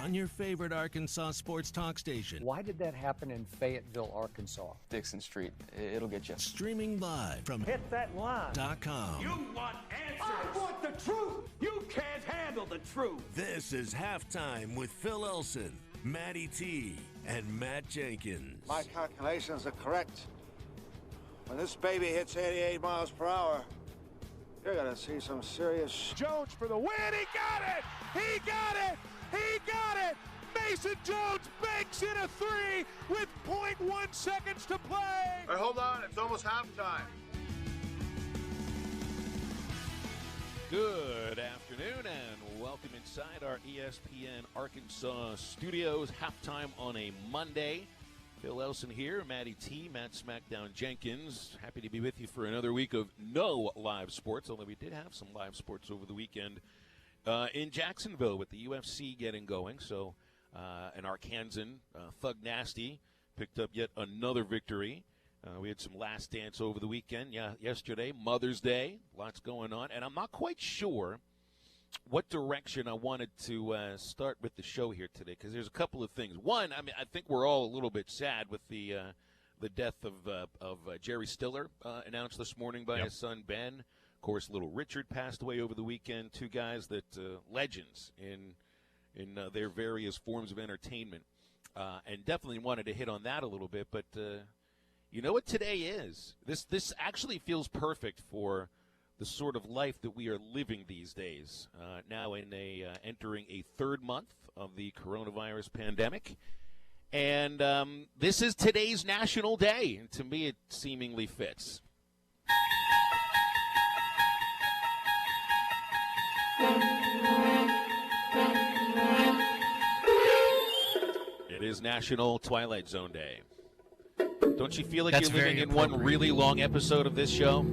on your favorite Arkansas sports talk station. Why did that happen in Fayetteville, Arkansas? Dixon Street. It'll get you. Streaming live from HitThatLine.com. You want answers. I want the truth. You can't handle the truth. This is Halftime with Phil Elson, Matty T, and Matt Jenkins. My calculations are correct. When this baby hits 88 miles per hour, you're going to see some serious... Jones for the win. He got it. He got it. He got it. Mason Jones banks in a three with 0.1 seconds to play. All right, hold on. It's almost halftime. Good afternoon and welcome inside our ESPN Arkansas studios. Halftime on a Monday. Phil Elson here, Matty T, Matt Smackdown Jenkins. Happy to be with you for another week of no live sports, although we did have some live sports over the weekend in Jacksonville with the UFC getting going. So an Arkansan, Thug Nasty, picked up yet another victory. We had some last dance over the weekend. Yesterday, Mother's Day, lots going on. And I'm not quite sure what direction I wanted to start with the show here today, because there's a couple of things. One, I mean, I think we're all a little bit sad with the death of Jerry Stiller, announced this morning by his son Ben. Of course, little Richard passed away over the weekend. Two guys that legends in their various forms of entertainment, and definitely wanted to hit on that a little bit. But you know what today is? This actually feels perfect for the sort of life that we are living these days, now in entering a third month of the coronavirus pandemic. And this is today's National Day. And to me, it seemingly fits. It is National Twilight Zone Day. Don't you feel like you're living in one really long episode of this show?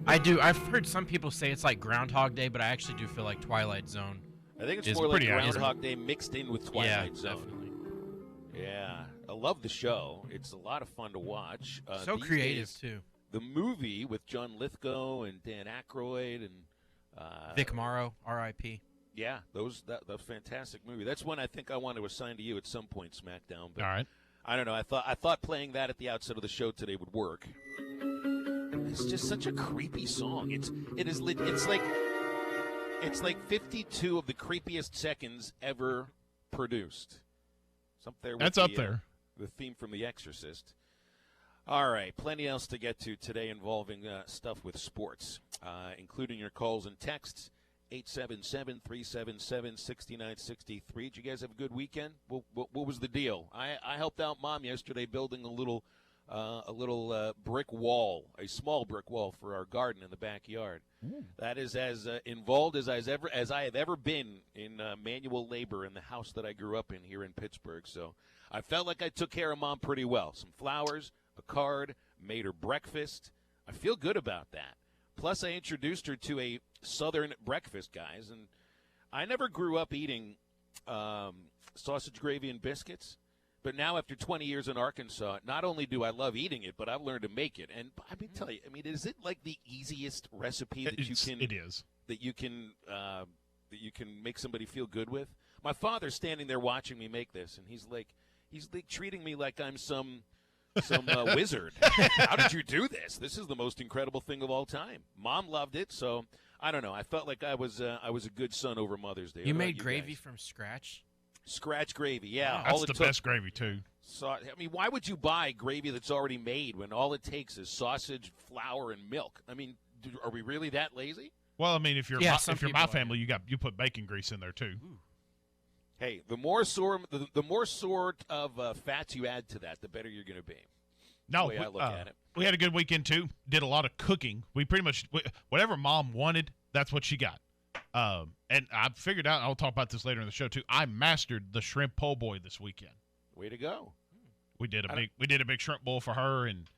I do. I've heard some people say it's like Groundhog Day, but I actually do feel like Twilight Zone. I think it's more like Groundhog Day mixed in with Twilight Zone. Definitely. Yeah, I love the show. It's a lot of fun to watch. So creative, too. The movie with John Lithgow and Dan Aykroyd and Vic Morrow, R.I.P. Yeah, that fantastic movie. That's one I think I want to assign to you at some point, SmackDown. But all right. I don't know. I thought playing that at the outset of the show today would work. It's just such a creepy song. It's like 52 of the creepiest seconds ever produced. It's up there. That's up there. The theme from The Exorcist. All right, plenty else to get to today involving stuff with sports, including your calls and texts. 877-377-6963. Did you guys have a good weekend? What was the deal? I helped out Mom yesterday building a little brick wall, a small brick wall for our garden in the backyard. Ooh. That is as involved as I have ever been in manual labor in the house that I grew up in here in Pittsburgh. So I felt like I took care of Mom pretty well. Some flowers, a card, made her breakfast. I feel good about that. Plus, I introduced her to a Southern breakfast, guys, and I never grew up eating sausage gravy and biscuits, but now after 20 years in Arkansas, not only do I love eating it, but I've learned to make it. And I mean, tell you, I mean, is it like the easiest recipe that you can? It is. That you can make somebody feel good with. My father's standing there watching me make this, and he's like treating me like I'm some wizard. How did you do this? This is the most incredible thing of all time. Mom loved it, so I don't know. I felt like I was a good son over Mother's Day. You made gravy from scratch? Scratch gravy, yeah. That's the best gravy, too. So, I mean, why would you buy gravy that's already made when all it takes is sausage, flour, and milk? I mean, are we really that lazy? Well, I mean, if you're my family, you put bacon grease in there, too. Ooh. Hey, the more sort of fats you add to that, the better you're going to be. No, I look at it. We had a good weekend, too. Did a lot of cooking. We pretty much, whatever Mom wanted, that's what she got. And I figured out, I'll talk about this later in the show, too, I mastered the shrimp po' boy this weekend. Way to go. We did a big shrimp bowl for her and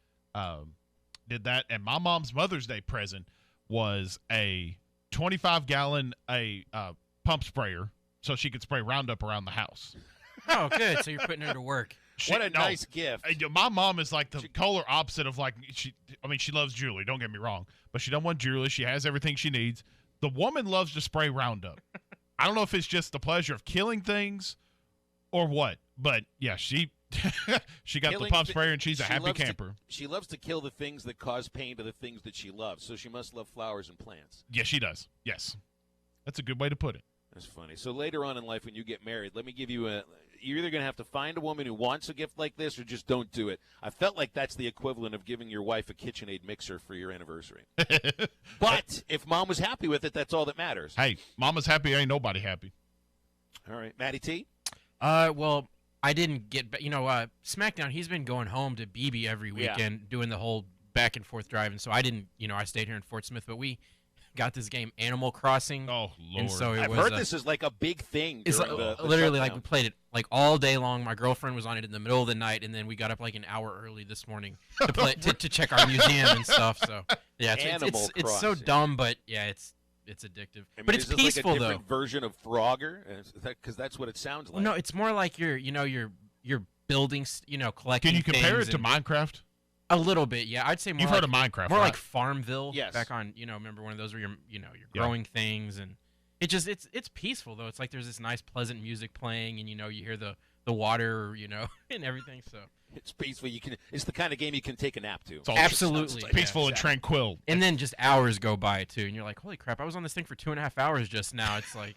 did that. And my mom's Mother's Day present was a 25-gallon pump sprayer so she could spray Roundup around the house. Oh, good. So you're putting her to work. What a nice gift. My mom is like the polar opposite of like she loves jewelry, don't get me wrong, but she don't want jewelry. She has everything she needs. The woman loves to spray Roundup. I don't know if it's just the pleasure of killing things or what. But yeah, she she got the pump sprayer and she's a happy camper. She loves to kill the things that cause pain to the things that she loves. So she must love flowers and plants. Yes, she does. Yes, that's a good way to put it. That's funny. So later on in life, when you get married, let me give you you're either going to have to find a woman who wants a gift like this or just don't do it. I felt like that's the equivalent of giving your wife a KitchenAid mixer for your anniversary. But if Mom was happy with it, that's all that matters. Hey, Mama's happy, ain't nobody happy. All right. Matty T? Well, I didn't get SmackDown, he's been going home to BB every weekend doing the whole back and forth drive. And so I didn't, I stayed here in Fort Smith, but we got this game Animal Crossing. Oh, Lord. And so I've heard this is like a big thing. It's literally like we played it like all day long. My girlfriend was on it in the middle of the night, and then we got up like an hour early this morning to play to check our museum and stuff. So yeah, it's so dumb, but yeah, it's addictive. I mean, but it's is this peaceful like a different version of Frogger? Because that's what it sounds like. Well, no, it's more like you're building, collecting. Can you compare things it to Minecraft? A little bit, yeah. I'd say more. You've heard of Minecraft, more right? like Farmville. Yes. Back on, remember one of those where you're growing things, and it's peaceful though. It's like there's this nice, pleasant music playing, and you hear the water, and everything. So it's peaceful. It's the kind of game you can take a nap to. Absolutely peaceful and tranquil. And then just hours go by too, and you're like, holy crap! I was on this thing for 2.5 hours just now. It's like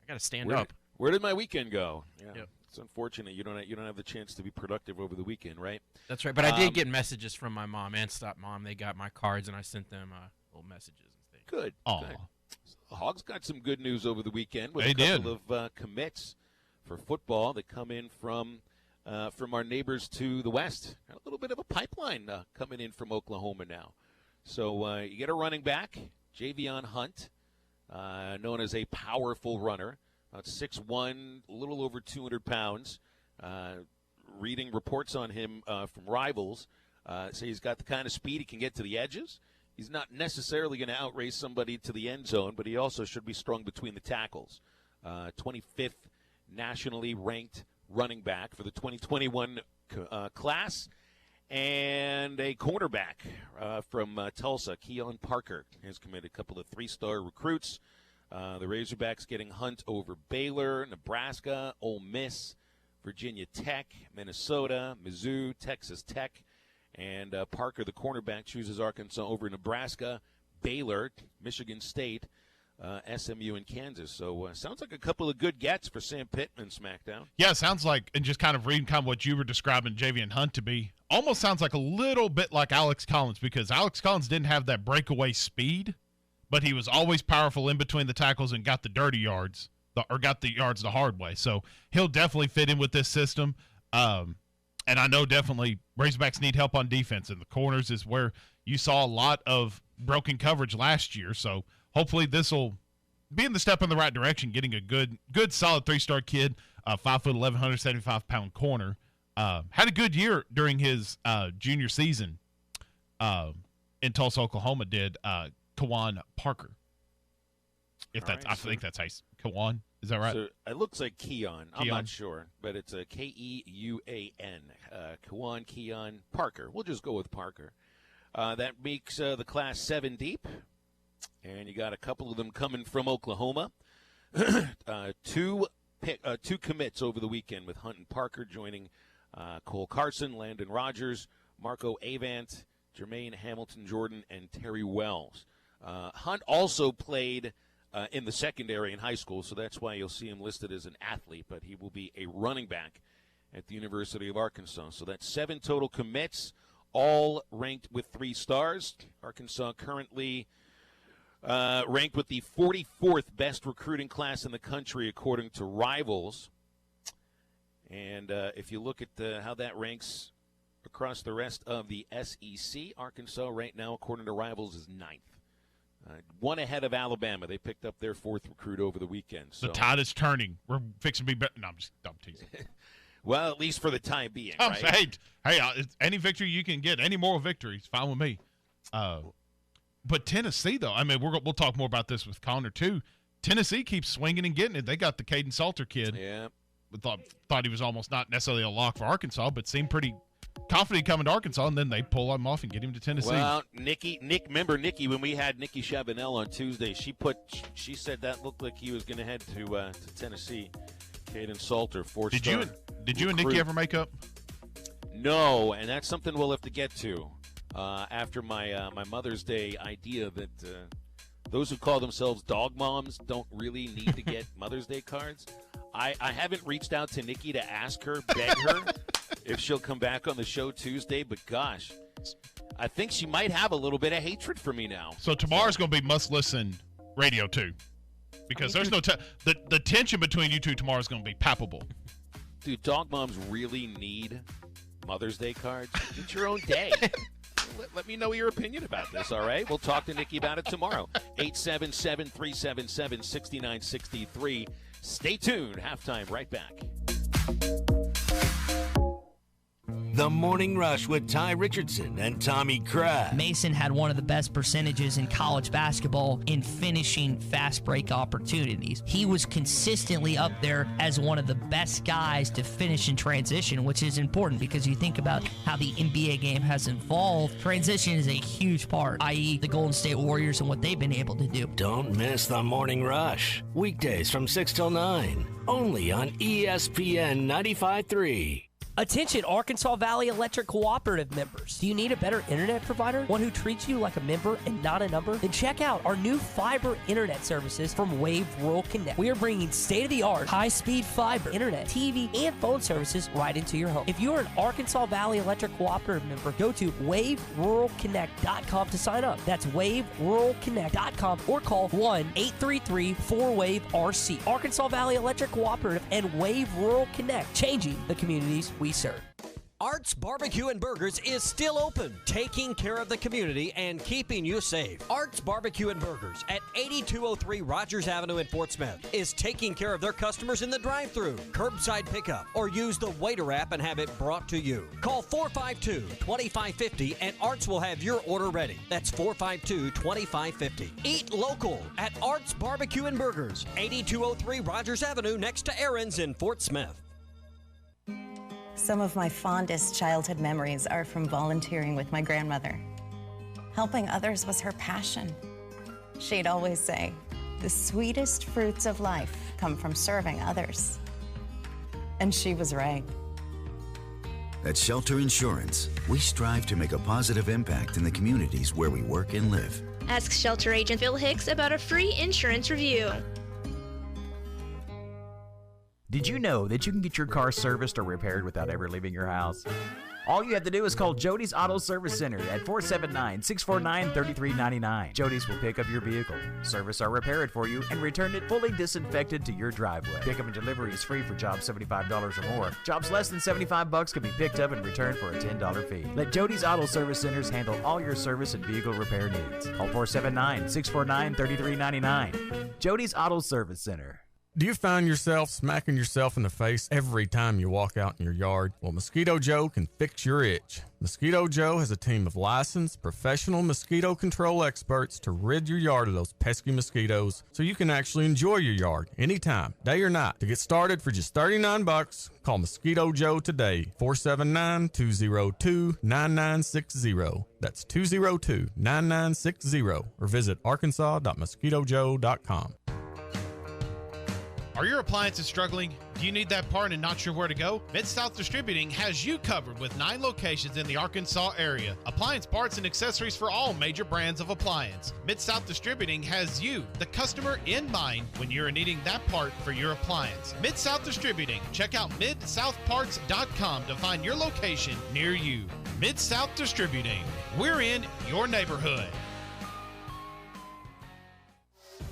I gotta stand up. Where did my weekend go? Yeah. Yep. It's unfortunate you don't have the chance to be productive over the weekend, right? That's right. But I did get messages from my mom and Stop-Mom. They got my cards, and I sent them little messages and things. Good. Aw. Good. So Hogs got some good news over the weekend with They a couple did. of commits for football that come in from our neighbors to the west. Got a little bit of a pipeline coming in from Oklahoma now. So you get a running back, Javion Hunt, known as a powerful runner. 6'1", a little over 200 pounds. Reading reports on him from Rivals, say he's got the kind of speed he can get to the edges. He's not necessarily going to outrace somebody to the end zone, but he also should be strong between the tackles. 25th nationally ranked running back for the 2021 class. And a cornerback from Tulsa, Keon Parker, has committed a couple of 3-star recruits. The Razorbacks getting Hunt over Baylor, Nebraska, Ole Miss, Virginia Tech, Minnesota, Mizzou, Texas Tech, and Parker, the cornerback, chooses Arkansas over Nebraska, Baylor, Michigan State, SMU, and Kansas. So sounds like a couple of good gets for Sam Pittman SmackDown. Yeah, it sounds like, and just kind of reading kind of what you were describing Javion Hunt to be, almost sounds like a little bit like Alex Collins, because Alex Collins didn't have that breakaway speed, but he was always powerful in between the tackles and got the dirty yards, or got the yards the hard way. So he'll definitely fit in with this system. And I know definitely Razorbacks need help on defense, and the corners is where you saw a lot of broken coverage last year. So hopefully this will be in the step in the right direction, getting a good solid 3-star kid, 5'11", 175-pound corner. Had a good year during his junior season in Tulsa, Oklahoma, did Kawan Parker. I think that's how Kawan. Is that right? So it looks like Keon. I'm not sure, but it's a Keuan. Keon Parker. We'll just go with Parker. That makes the class 7 deep, and you got a couple of them coming from Oklahoma. Two commits over the weekend with Hunt and Parker joining Cole Carson, Landon Rogers, Marco Avant, Jermaine Hamilton Jordan, and Terry Wells. Hunt also played in the secondary in high school, so that's why you'll see him listed as an athlete, but he will be a running back at the University of Arkansas. So that's 7 total commits, all ranked with 3 stars. Arkansas currently ranked with the 44th best recruiting class in the country, according to Rivals. And if you look at how that ranks across the rest of the SEC, Arkansas right now, according to Rivals, is 9th. One ahead of Alabama. They picked up their 4th recruit over the weekend. So. The tide is turning. We're fixing to be better. No, I'm teasing. Well, at least for the time being, right? Hey, any victory you can get, any moral victory is fine with me. But Tennessee, though, I mean, we'll talk more about this with Connor, too. Tennessee keeps swinging and getting it. They got the Caden Salter kid. Yeah. Thought he was almost not necessarily a lock for Arkansas, but seemed pretty confident coming to Arkansas, and then they pull him off and get him to Tennessee. Well, remember Nikki, when we had Nikki Chabanel on Tuesday, she said that looked like he was going to head to Tennessee. Caden Salter, 4-star. Did you and Nikki ever make up? No, and that's something we'll have to get to after my Mother's Day idea that those who call themselves dog moms don't really need to get Mother's Day cards. I haven't reached out to Nikki to ask her, beg her, if she'll come back on the show Tuesday, but gosh, I think she might have a little bit of hatred for me now. So tomorrow's going to be must-listen radio, too, because there's no the tension between you two tomorrow is going to be palpable. Dude, dog moms really need Mother's Day cards. It's your own day. Let me know your opinion about this, all right? We'll talk to Nikki about it tomorrow. 877-377-6963. Stay tuned. Halftime right back. The Morning Rush with Ty Richardson and Tommy Kraft. Mason had one of the best percentages in college basketball in finishing fast break opportunities. He was consistently up there as one of the best guys to finish in transition, which is important because you think about how the NBA game has evolved. Transition is a huge part, i.e. the Golden State Warriors and what they've been able to do. Don't miss The Morning Rush. Weekdays from 6 till 9. Only on ESPN 95.3. Attention Arkansas Valley Electric Cooperative members. Do you need a better internet provider? One who treats you like a member and not a number? Then check out our new fiber internet services from Wave Rural Connect. We are bringing state-of-the-art, high-speed fiber internet, TV, and phone services right into your home. If you are an Arkansas Valley Electric Cooperative member, go to waveruralconnect.com to sign up. That's waveruralconnect.com or call 1-833-4WAVE-RC. Arkansas Valley Electric Cooperative and Wave Rural Connect, changing the communities we serve. Art's Barbecue and Burgers is still open, taking care of the community and keeping you safe. Art's Barbecue and Burgers at 8203 Rogers Avenue in Fort Smith is taking care of their customers in the drive-thru, curbside pickup, or use the Waiter app and have it brought to you. Call 452-2550 and Art's will have your order ready. That's 452-2550. Eat local at Art's Barbecue and Burgers, 8203 Rogers Avenue next to Aaron's in Fort Smith. Some of my fondest childhood memories are from volunteering with my grandmother. Helping others was her passion. She'd always say, the sweetest fruits of life come from serving others. And she was right. At Shelter Insurance, we strive to make a positive impact in the communities where we work and live. Ask Shelter Agent Phil Hicks about a free insurance review. Did you know that you can get your car serviced or repaired without ever leaving your house? All you have to do is call Jody's Auto Service Center at 479-649-3399. Jody's will pick up your vehicle, service or repair it for you, and return it fully disinfected to your driveway. Pickup and delivery is free for jobs $75 or more. Jobs less than $75 can be picked up and returned for a $10 fee. Let Jody's Auto Service Centers handle all your service and vehicle repair needs. Call 479-649-3399. Jody's Auto Service Center. Do you find yourself smacking yourself in the face every time you walk out in your yard? Well, Mosquito Joe can fix your itch. Mosquito Joe has a team of licensed, professional mosquito control experts to rid your yard of those pesky mosquitoes so you can actually enjoy your yard anytime, day or night. To get started for just $39, call Mosquito Joe today, 479-202-9960. That's 202-9960, or visit arkansas.mosquitojoe.com. Are your appliances struggling? Do you need that part and not sure where to go? Mid-South Distributing has you covered with 9 locations in the Arkansas area. Appliance parts and accessories for all major brands of appliance. Mid-South Distributing has you, the customer, in mind when you're needing that part for your appliance. Mid-South Distributing. Check out midsouthparts.com to find your location near you. Mid-South Distributing. We're in your neighborhood.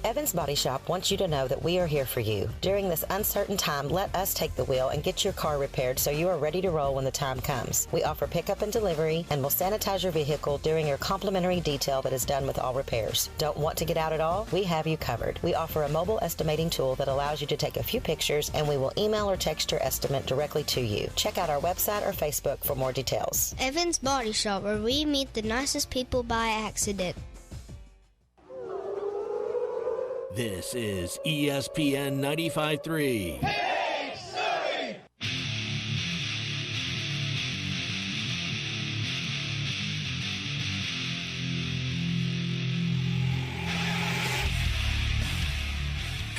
Evans Body Shop wants you to know that we are here for you. During this uncertain time, let us take the wheel and get your car repaired so you are ready to roll when the time comes. We offer pickup and delivery and will sanitize your vehicle during your complimentary detail that is done with all repairs. Don't want to get out at all? We have you covered. We offer a mobile estimating tool that allows you to take a few pictures and we will email or text your estimate directly to you. Check out our website or Facebook for more details. Evans Body Shop, where we meet the nicest people by accident. This is ESPN 95.3. Hey, Surrey!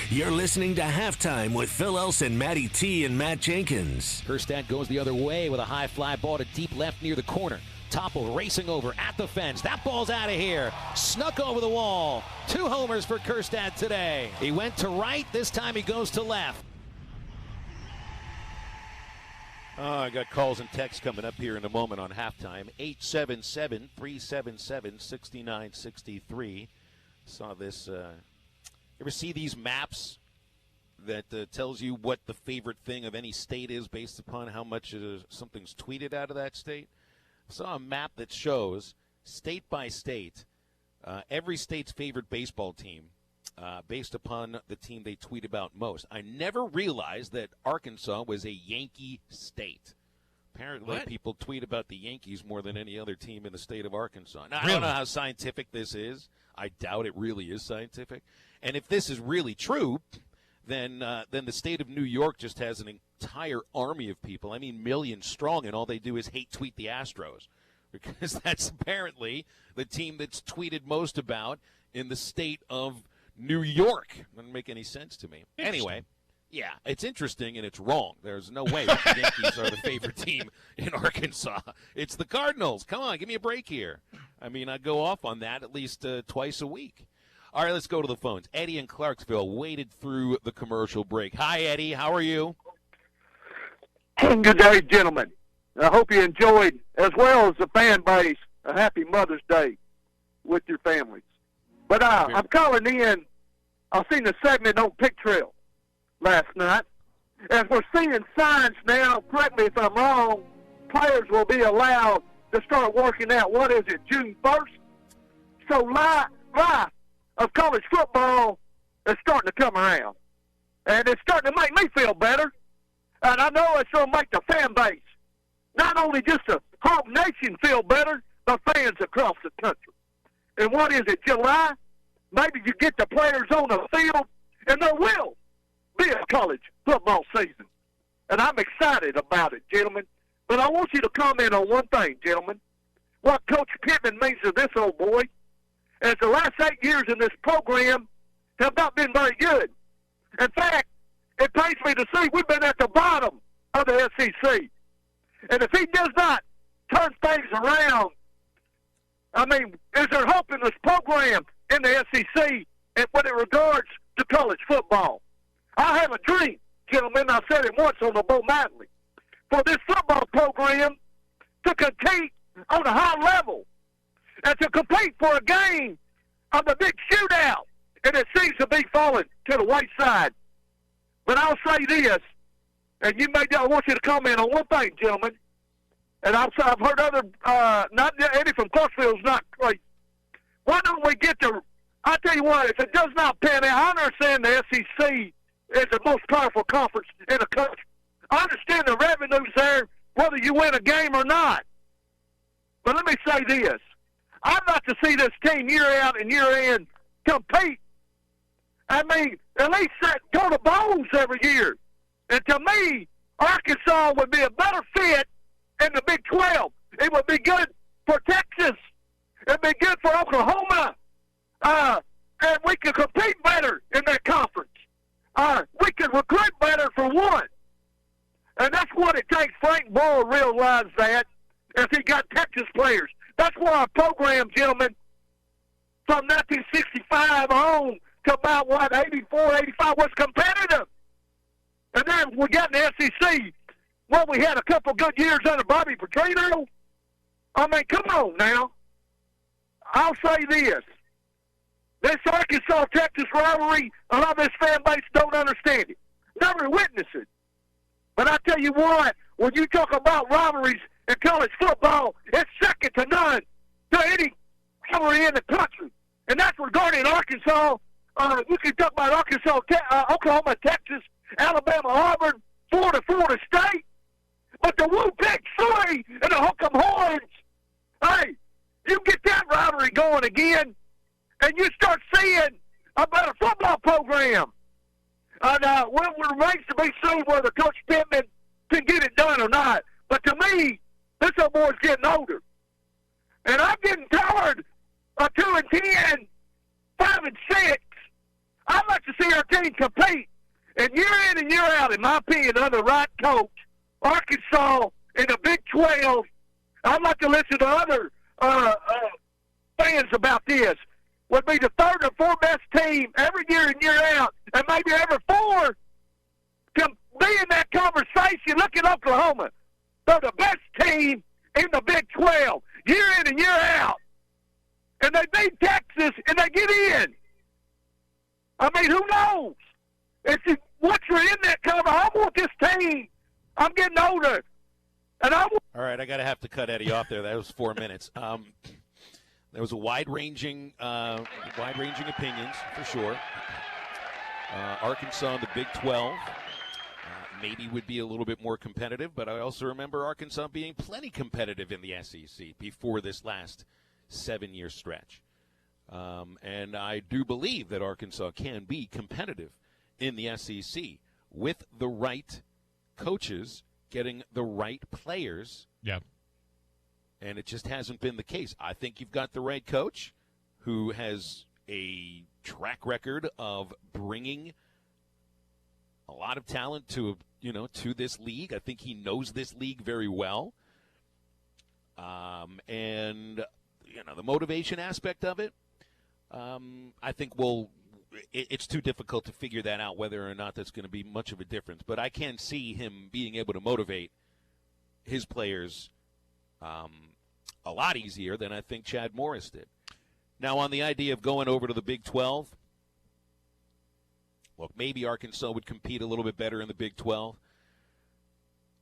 You're listening to Halftime with Phil Elson, Matty T, and Matt Jenkins. Kerstad goes the other way with a high fly ball to deep left near the corner. Topple racing over at the fence. That ball's out of here. Snuck over the wall. 2 homers for Kerstad today. He went to right. This time he goes to left. I got calls and texts coming up here in a moment on Halftime. 877-377-6963. Saw this. You ever see these maps that tells you what the favorite thing of any state is based upon how much something's tweeted out of that state? I saw a map that shows, state by state, every state's favorite baseball team based upon the team they tweet about most. I never realized that Arkansas was a Yankee state. Apparently, people tweet about the Yankees more than any other team in the state of Arkansas. Now, I don't know how scientific this is. I doubt it really is scientific. And if this is really true, then the state of New York just has an entire army of people, I mean millions strong, and all they do is hate tweet the Astros, because that's apparently the team that's tweeted most about in the state of New York. Doesn't make any sense to me. Anyway, yeah, it's interesting and it's wrong. There's no way that the Yankees are the favorite team in Arkansas. It's the Cardinals. Come on, give me a break here. I mean, I go off on that at least twice a week. All right, let's go to the phones. Eddie in Clarksville waited through the commercial break. Hi, Eddie. How are you? Good day, gentlemen. I hope you enjoyed, as well as the fan base, a happy Mother's Day with your families. But I'm calling in. I seen the segment on Pick Trail last night. As we're seeing signs now, correct me if I'm wrong, players will be allowed to start working out, what is it, June 1st? So life of college football is starting to come around. And it's starting to make me feel better. And I know it's going to make the fan base, not only just the whole nation feel better, but fans across the country. And what is it, July? Maybe you get the players on the field, and there will be a college football season. And I'm excited about it, gentlemen. But I want you to comment on one thing, gentlemen. What Coach Pittman means to this old boy is the last 8 years in this program have not been very good. In fact, it pains me to see we've been at the bottom of the SEC. And if he does not turn things around, I mean, is there hope in this program in the SEC and when it regards to college football? I have a dream, gentlemen, I said it once on the Bo Madley, for this football program to compete on a high level and to compete for a game of the big shootout. And it seems to be falling to the wayside. But I'll say this, and I want you to comment on one thing, gentlemen. And I've heard other, not Eddie from Clarksville is not great. Why don't we get to, I tell you what, if it does not pan out, I understand the SEC is the most powerful conference in the country. I understand the revenues there, whether you win a game or not. But let me say this. I'd like to see this team year out and year in compete. I mean, at least go to bowls every year. And to me, Arkansas would be a better fit in the Big 12. It would be good for Texas. It would be good for Oklahoma. And we could compete better in that conference. We could recruit better for one. And that's what it takes. Frank Boyle realized that if he got Texas players. That's why our program, gentlemen, from 1965 on to about, 84, 85 was competitive. And then we got in the SEC. Well, we had a couple good years under Bobby Petrino. I mean, come on now. I'll say this. This Arkansas-Texas rivalry, a lot of this fan base don't understand it. Never witnessed it. But I tell you what, when you talk about rivalries in college football, it's second to none to any rivalry in the country. And that's regarding Arkansas. You can talk about Arkansas, Oklahoma, Texas, Alabama, Auburn, Florida State. But the Woo Big Three and the Hook'em Horns, hey, you get that rivalry going again, and you start seeing a better football program. And it remains to be seen whether Coach Pittman can get it done or not. But to me, this old boy's getting older. And I'm getting tired of 2-10, 5-6. I'd like to see our team compete. And year in and year out, in my opinion, under the right coach, Arkansas in the Big 12, I'd like to listen to other fans about this, would be the third or fourth best team every year and year out, and maybe every four can be in that conversation. Look at Oklahoma. They're the best team in the Big 12, year in and year out. And they beat Texas, and they get in. I mean, who knows? Once you're in that cover, I want this team. I'm getting older. And all right, I have to cut Eddie off there. That was 4 minutes. There was a wide-ranging opinions, for sure. Arkansas in the Big 12 maybe would be a little bit more competitive, but I also remember Arkansas being plenty competitive in the SEC before this last 7-year stretch. And I do believe that Arkansas can be competitive in the SEC with the right coaches getting the right players. Yeah. And it just hasn't been the case. I think you've got the right coach who has a track record of bringing a lot of talent to this league. I think he knows this league very well. And the motivation aspect of it, I think it's too difficult to figure that out, whether or not that's going to be much of a difference. But I can see him being able to motivate his players a lot easier than I think Chad Morris did. Now, on the idea of going over to the Big 12, look, maybe Arkansas would compete a little bit better in the Big 12.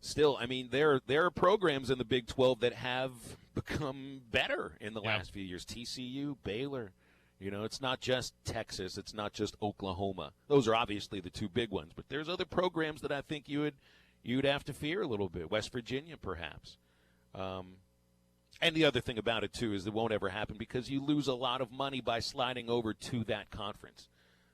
Still, I mean, there are programs in the Big 12 that have become better in the last few years. TCU, Baylor. It's not just Texas. It's not just Oklahoma. Those are obviously the two big ones. But there's other programs that I think you'd have to fear a little bit. West Virginia, perhaps. And the other thing about it, too, is it won't ever happen because you lose a lot of money by sliding over to that conference.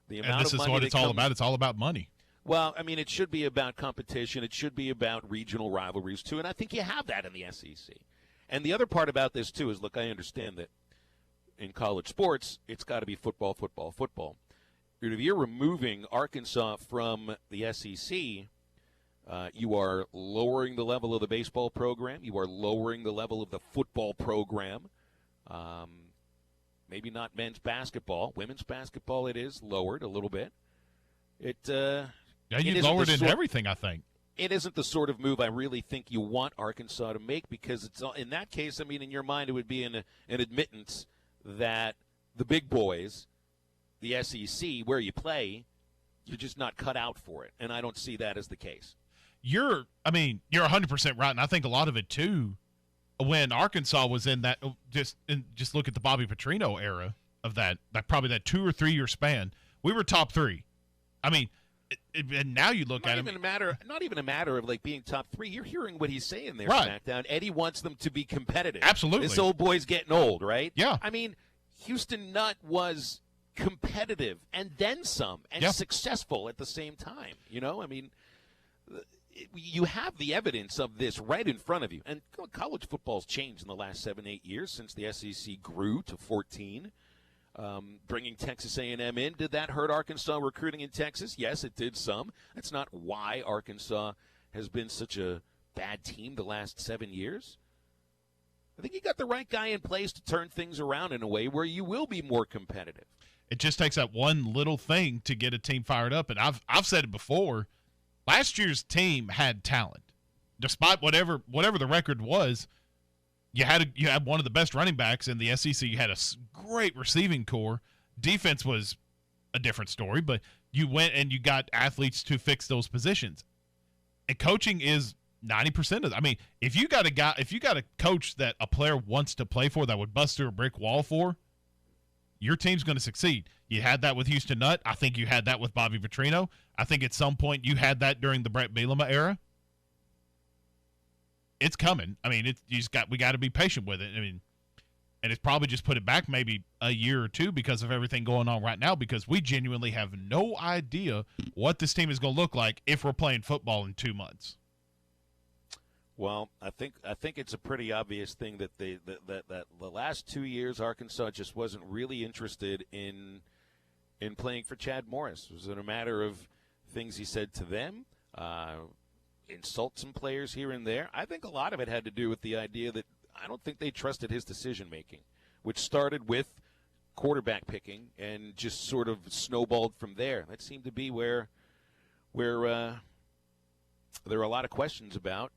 And this is what it's all about. It's all about money. Well, I mean, it should be about competition. It should be about regional rivalries, too. And I think you have that in the SEC. And the other part about this, too, is, look, I understand that in college sports, it's got to be football, football, football. If you're removing Arkansas from the SEC, you are lowering the level of the baseball program. You are lowering the level of the football program. Maybe not men's basketball. Women's basketball, it is lowered a little bit. You lowered in everything, I think. It isn't the sort of move I really think you want Arkansas to make because it's in that case, I mean, in your mind, it would be an admittance that the big boys, the SEC, where you play, you're just not cut out for it. And I don't see that as the case. You're 100% right, and I think a lot of it, too, when Arkansas was in that, just look at the Bobby Petrino era of that probably that 2 or 3 year span, we were top 3. I mean, and now you look at him. Not even a matter of like being top 3. You're hearing what he's saying there, right. SmackDown. Eddie wants them to be competitive. Absolutely. This old boy's getting old, right? Yeah. I mean, Houston Nutt was competitive and then some and successful at the same time. I mean, you have the evidence of this right in front of you. And college football's changed in the last 7-8 years since the SEC grew to 14. Bringing Texas A&M in, did that hurt Arkansas recruiting in Texas? Yes, it did some. That's not why Arkansas has been such a bad team the last 7 years. I think you got the right guy in place to turn things around in a way where you will be more competitive. It just takes that one little thing to get a team fired up. And I've said it before. Last year's team had talent. Despite whatever the record was, you had one of the best running backs in the SEC. You had a great receiving core. Defense was a different story, but you went and you got athletes to fix those positions. And coaching is 90% of that. I mean, if you got a coach that a player wants to play for that would bust through a brick wall for, your team's going to succeed. You had that with Houston Nutt. I think you had that with Bobby Petrino. I think at some point you had that during the Brett Bielema era. It's coming. I mean, we got to be patient with it. I mean, and it's probably just put it back maybe a year or two because of everything going on right now, because we genuinely have no idea what this team is going to look like if we're playing football in 2 months. Well, I think it's a pretty obvious thing that that the last 2 years Arkansas just wasn't really interested in in playing for Chad Morris? Was it a matter of things he said to them, insult some players here and there? I think a lot of it had to do with the idea that I don't think they trusted his decision-making, which started with quarterback picking and just sort of snowballed from there. That seemed to be where there are a lot of questions about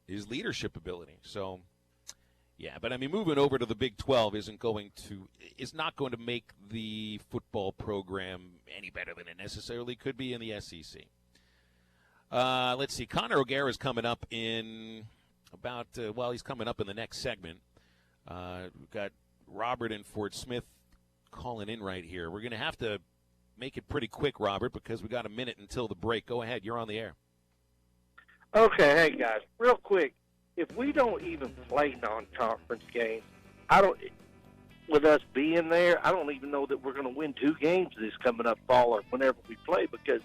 his leadership ability. So, yeah, but I mean, moving over to the Big 12 is not going to make the football program any better than it necessarily could be in the SEC. Let's see. Connor O'Gara is coming up in about, he's coming up in the next segment. We've got Robert in Fort Smith calling in right here. We're going to have to make it pretty quick, Robert, because we got a minute until the break. Go ahead. You're on the air. Okay, hey, guys, real quick. If we don't even play non-conference games, with us being there, I don't even know that we're going to win 2 games this coming up fall or whenever we play because,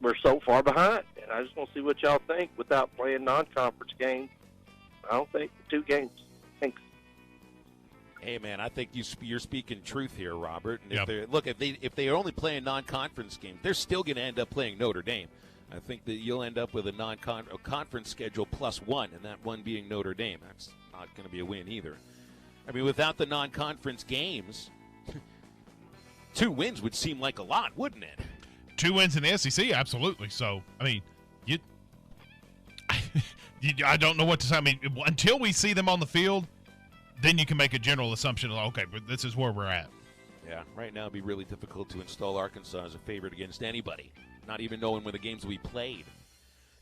we're so far behind. And I just want to see what y'all think without playing non-conference games. I don't think 2 games. Thanks. Hey, man, I think you're speaking truth here, Robert. And if they're only playing non-conference games, they're still going to end up playing Notre Dame. I think that you'll end up with a conference schedule +1, and that one being Notre Dame. That's not going to be a win either. I mean, without the non-conference games, 2 wins would seem like a lot, wouldn't it? 2 wins in the SEC, absolutely. So, I mean, I don't know what to say. I mean, until we see them on the field, then you can make a general assumption of, okay, but this is where we're at. Yeah, right now it'd be really difficult to install Arkansas as a favorite against anybody, not even knowing when the games will be played.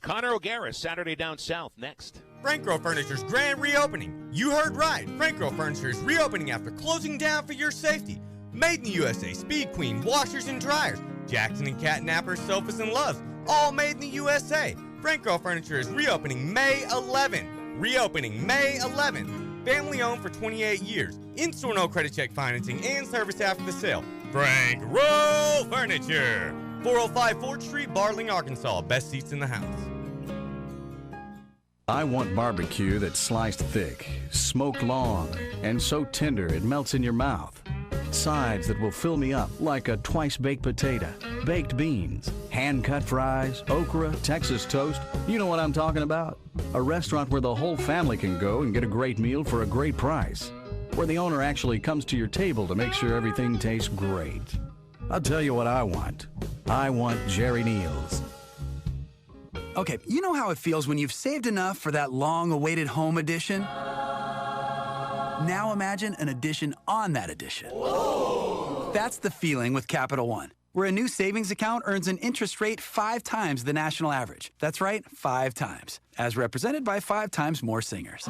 Connor O'Gara, Saturday Down South, next. Franco Furniture's grand reopening. You heard right. Franco Furniture is reopening after closing down for your safety. Made in the USA, Speed Queen, washers and dryers, Jackson and Catnapper sofas and loves, all made in the USA. Franco Furniture is reopening May 11. Reopening May 11. Family owned for 28 years. In-store no credit check financing and service after the sale. Franco Furniture. 405 4th Street, Barling, Arkansas. Best seats in the house. I want barbecue that's sliced thick, smoked long, and so tender it melts in your mouth. Sides that will fill me up like a twice-baked potato, baked beans, hand-cut fries, okra, Texas toast. You know what I'm talking about? A restaurant where the whole family can go and get a great meal for a great price. Where the owner actually comes to your table to make sure everything tastes great. I'll tell you what I want. I want Jerry Neal's. Okay, you know how it feels when you've saved enough for that long-awaited home edition? Now imagine an addition on that addition. Whoa. That's the feeling with Capital One, where a new savings account earns an interest rate 5 times the national average. That's right, 5 times, as represented by 5 times more singers.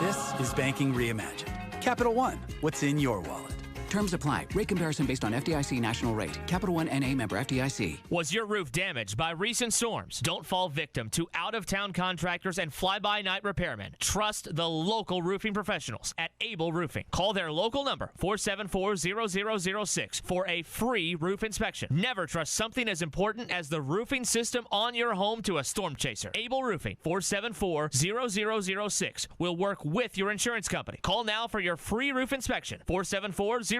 This is banking reimagined. Capital One, what's in your wallet? Terms apply. Rate comparison based on FDIC national rate. Capital One NA member FDIC. Was your roof damaged by recent storms? Don't fall victim to out-of-town contractors and fly-by-night repairmen. Trust the local roofing professionals at Able Roofing. Call their local number, 474-0006, for a free roof inspection. Never trust something as important as the roofing system on your home to a storm chaser. Able Roofing, 474-0006, will work with your insurance company. Call now for your free roof inspection, 474-0006.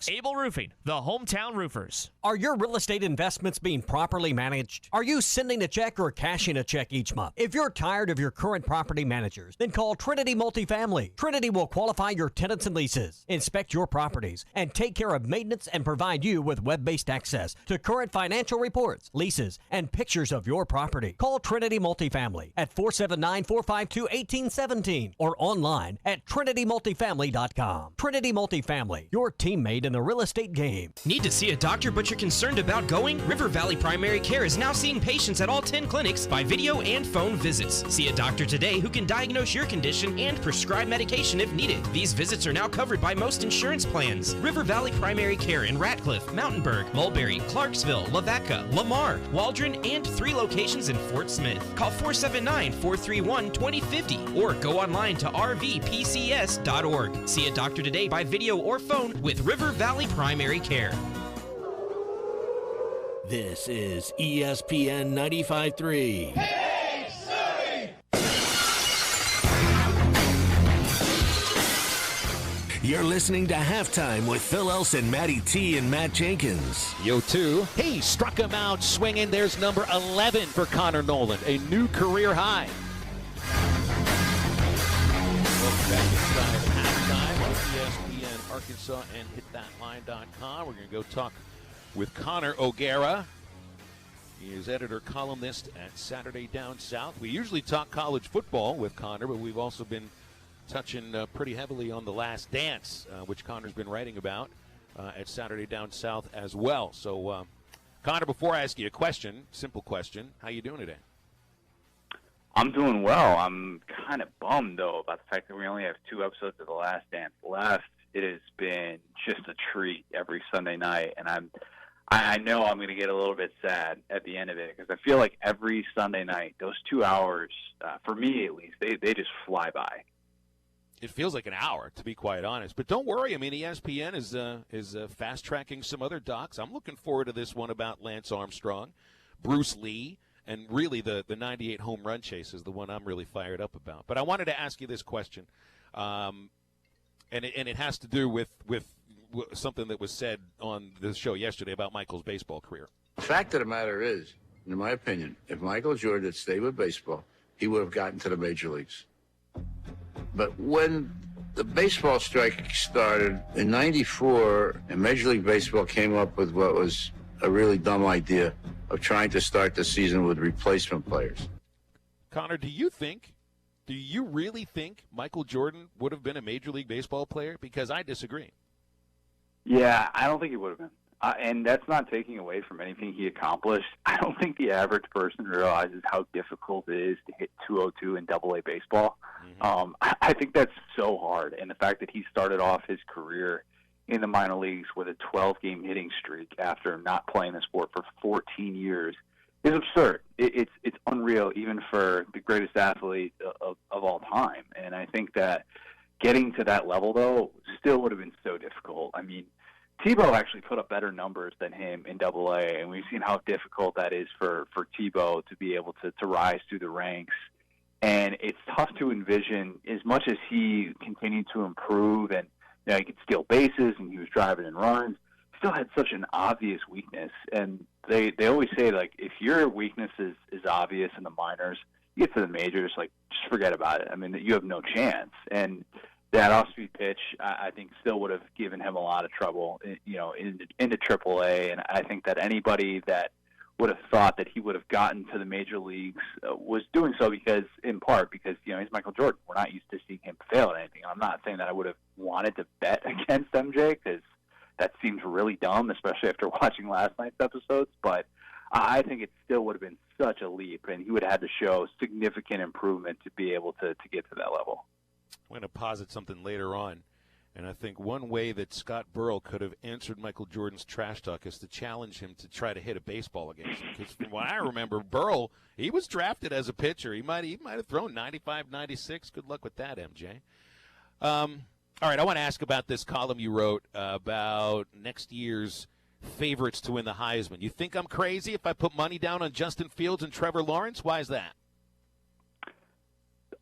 Able Roofing, the hometown roofers. Are your real estate investments being properly managed? Are you sending a check or cashing a check each month? If you're tired of your current property managers, then call Trinity Multifamily. Trinity will qualify your tenants and leases, inspect your properties, and take care of maintenance and provide you with web-based access to current financial reports, leases, and pictures of your property. Call Trinity Multifamily at 479-452-1817 or online at trinitymultifamily.com. Trinity Multifamily, your teammate in the real estate game. Need to see a doctor but you're concerned about going? River Valley Primary Care is now seeing patients at all 10 clinics by video and phone visits. See a doctor today who can diagnose your condition and prescribe medication if needed. These visits are now covered by most insurance plans. River Valley Primary Care in Ratcliffe, Mountainburg, Mulberry, Clarksville, Lavaca, Lamar, Waldron, and 3 locations in Fort Smith. Call 479-431-2050 or go online to rvpcs.org. See a doctor today by video or phone with River Valley Primary Care. This is ESPN 95.3. Hey, Surrey! You're listening to Halftime with Phil Elson, Matty T, and Matt Jenkins. Yo, 2. He struck him out swinging. There's number 11 for Connor Nolan, a new career high. Welcome back inside Halftime on ESPN Arkansas and HitThatLine.com. We're going to go talk with Connor O'Gara. He is editor-columnist at Saturday Down South. We usually talk college football with Connor, but we've also been touching pretty heavily on The Last Dance, which Connor's been writing about at Saturday Down South as well. So, Connor, before I ask you a question, simple question, how you doing today? I'm doing well. I'm kind of bummed, though, about the fact that we only have 2 episodes of The Last Dance left. It has been just a treat every Sunday night, and I know I'm going to get a little bit sad at the end of it because I feel like every Sunday night, those 2 hours, for me at least, they just fly by. It feels like an hour, to be quite honest. But don't worry. I mean, ESPN is fast-tracking some other docs. I'm looking forward to this one about Lance Armstrong, Bruce Lee, and really the 98 home run chase is the one I'm really fired up about. But I wanted to ask you this question, and it has to do with something that was said on the show yesterday about Michael's baseball career. The fact of the matter is, in my opinion, if Michael Jordan had stayed with baseball, he would have gotten to the major leagues. But when the baseball strike started in '94, and Major League Baseball came up with what was a really dumb idea of trying to start the season with replacement players. Connor, do you really think Michael Jordan would have been a Major League Baseball player? Because I disagree. Yeah, I don't think he would have been. And that's not taking away from anything he accomplished. I don't think the average person realizes how difficult it is to hit 202 in AA baseball. I think that's so hard. And the fact that he started off his career in the minor leagues with a 12-game hitting streak after not playing the sport for 14 years is absurd. It's unreal, even for the greatest athlete of all time. And I think that getting to that level, though, still would have been so difficult. I mean, Tebow actually put up better numbers than him in AA, and we've seen how difficult that is for Tebow to be able to rise through the ranks. And it's tough to envision, as much as he continued to improve and he could steal bases and he was driving in runs, still had such an obvious weakness. And they always say, like, if your weakness is obvious in the minors, you get to the majors, like, just forget about it. I mean, you have no chance. And that off-speed pitch, I think, still would have given him a lot of trouble, into AAA. And I think that anybody that would have thought that he would have gotten to the major leagues was doing so in part because he's Michael Jordan. We're not used to seeing him fail at anything. I'm not saying that I would have wanted to bet against MJ because that seems really dumb, especially after watching last night's episodes. But I think it still would have been such a leap, and he would have had to show significant improvement to be able to get to that level. I'm going to posit something later on, and I think one way that Scott Burrell could have answered Michael Jordan's trash talk is to challenge him to try to hit a baseball against him. Because from what I remember, Burrell, he was drafted as a pitcher. He might have thrown 95, 96. Good luck with that, MJ. All right, I want to ask about this column you wrote about next year's favorites to win the Heisman. You think I'm crazy if I put money down on Justin Fields and Trevor Lawrence? Why is that?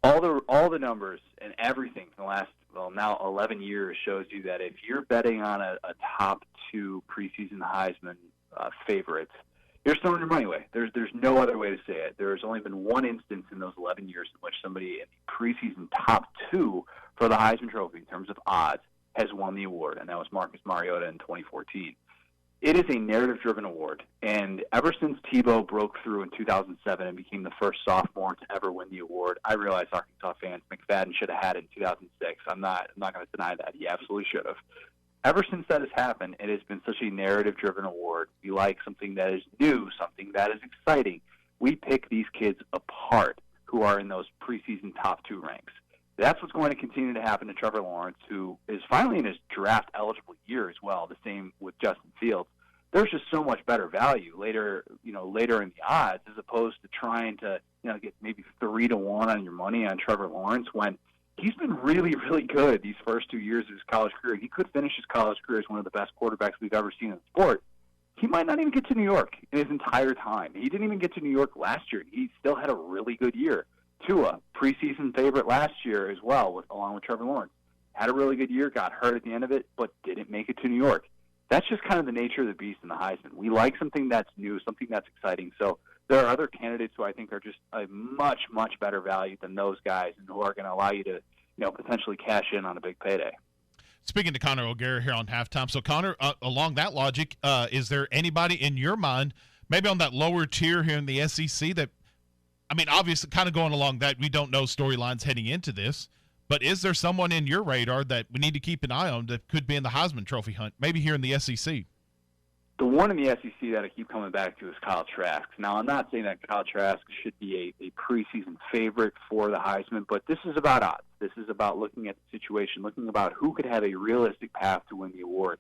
All the numbers and everything in the last, now 11 years shows you that if you're betting on a top 2 preseason Heisman favorites, you're throwing your money away. There's no other way to say it. There's only been one instance in those 11 years in which somebody in the preseason top 2 for the Heisman Trophy in terms of odds has won the award, and that was Marcus Mariota in 2014. It is a narrative-driven award, and ever since Tebow broke through in 2007 and became the first sophomore to ever win the award, I realize Arkansas fans, McFadden should have had it in 2006. I'm not going to deny that. He absolutely should have. Ever since that has happened, it has been such a narrative-driven award. We like something that is new, something that is exciting. We pick these kids apart who are in those preseason top 2 ranks. That's what's going to continue to happen to Trevor Lawrence, who is finally in his draft-eligible year as well, the same with Justin Fields. There's just so much better value later in the odds as opposed to trying to get maybe 3-1 on your money on Trevor Lawrence when he's been really, really good these first 2 years of his college career. He could finish his college career as one of the best quarterbacks we've ever seen in the sport. He might not even get to New York in his entire time. He didn't even get to New York last year. He still had a really good year. Tua, preseason favorite last year as well, along with Trevor Lawrence. had a really good year, got hurt at the end of it, but didn't make it to New York. That's just kind of the nature of the beast in the Heisman. We like something that's new, something that's exciting. So there are other candidates who I think are just a much, much better value than those guys and who are going to allow you to, potentially cash in on a big payday. Speaking to Connor O'Gara here on Halftime. So, Connor, along that logic, is there anybody in your mind, maybe on that lower tier here in the SEC that, obviously kind of going along that, we don't know storylines heading into this, but is there someone in your radar that we need to keep an eye on that could be in the Heisman Trophy hunt, maybe here in the SEC? The one in the SEC that I keep coming back to is Kyle Trask. Now, I'm not saying that Kyle Trask should be a preseason favorite for the Heisman, but this is about odds. This is about looking at the situation, looking about who could have a realistic path to win the award.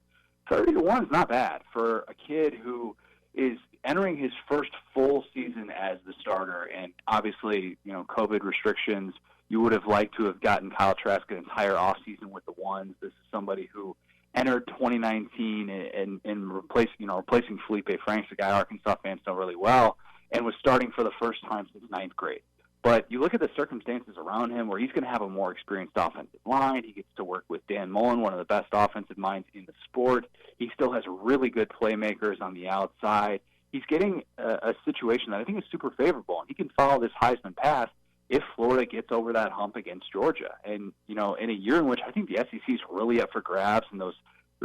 30-1 is not bad for a kid who is entering his first full season as the starter, and obviously, COVID restrictions. You would have liked to have gotten Kyle Trask an entire offseason with the ones. This is somebody who entered 2019 and replacing Felipe Franks, a guy Arkansas fans know really well, and was starting for the first time since ninth grade. But you look at the circumstances around him where he's going to have a more experienced offensive line. He gets to work with Dan Mullen, one of the best offensive minds in the sport. He still has really good playmakers on the outside. He's getting a situation that I think is super favorable, and he can follow this Heisman path if Florida gets over that hump against Georgia. And, in a year in which I think the SEC is really up for grabs, and there's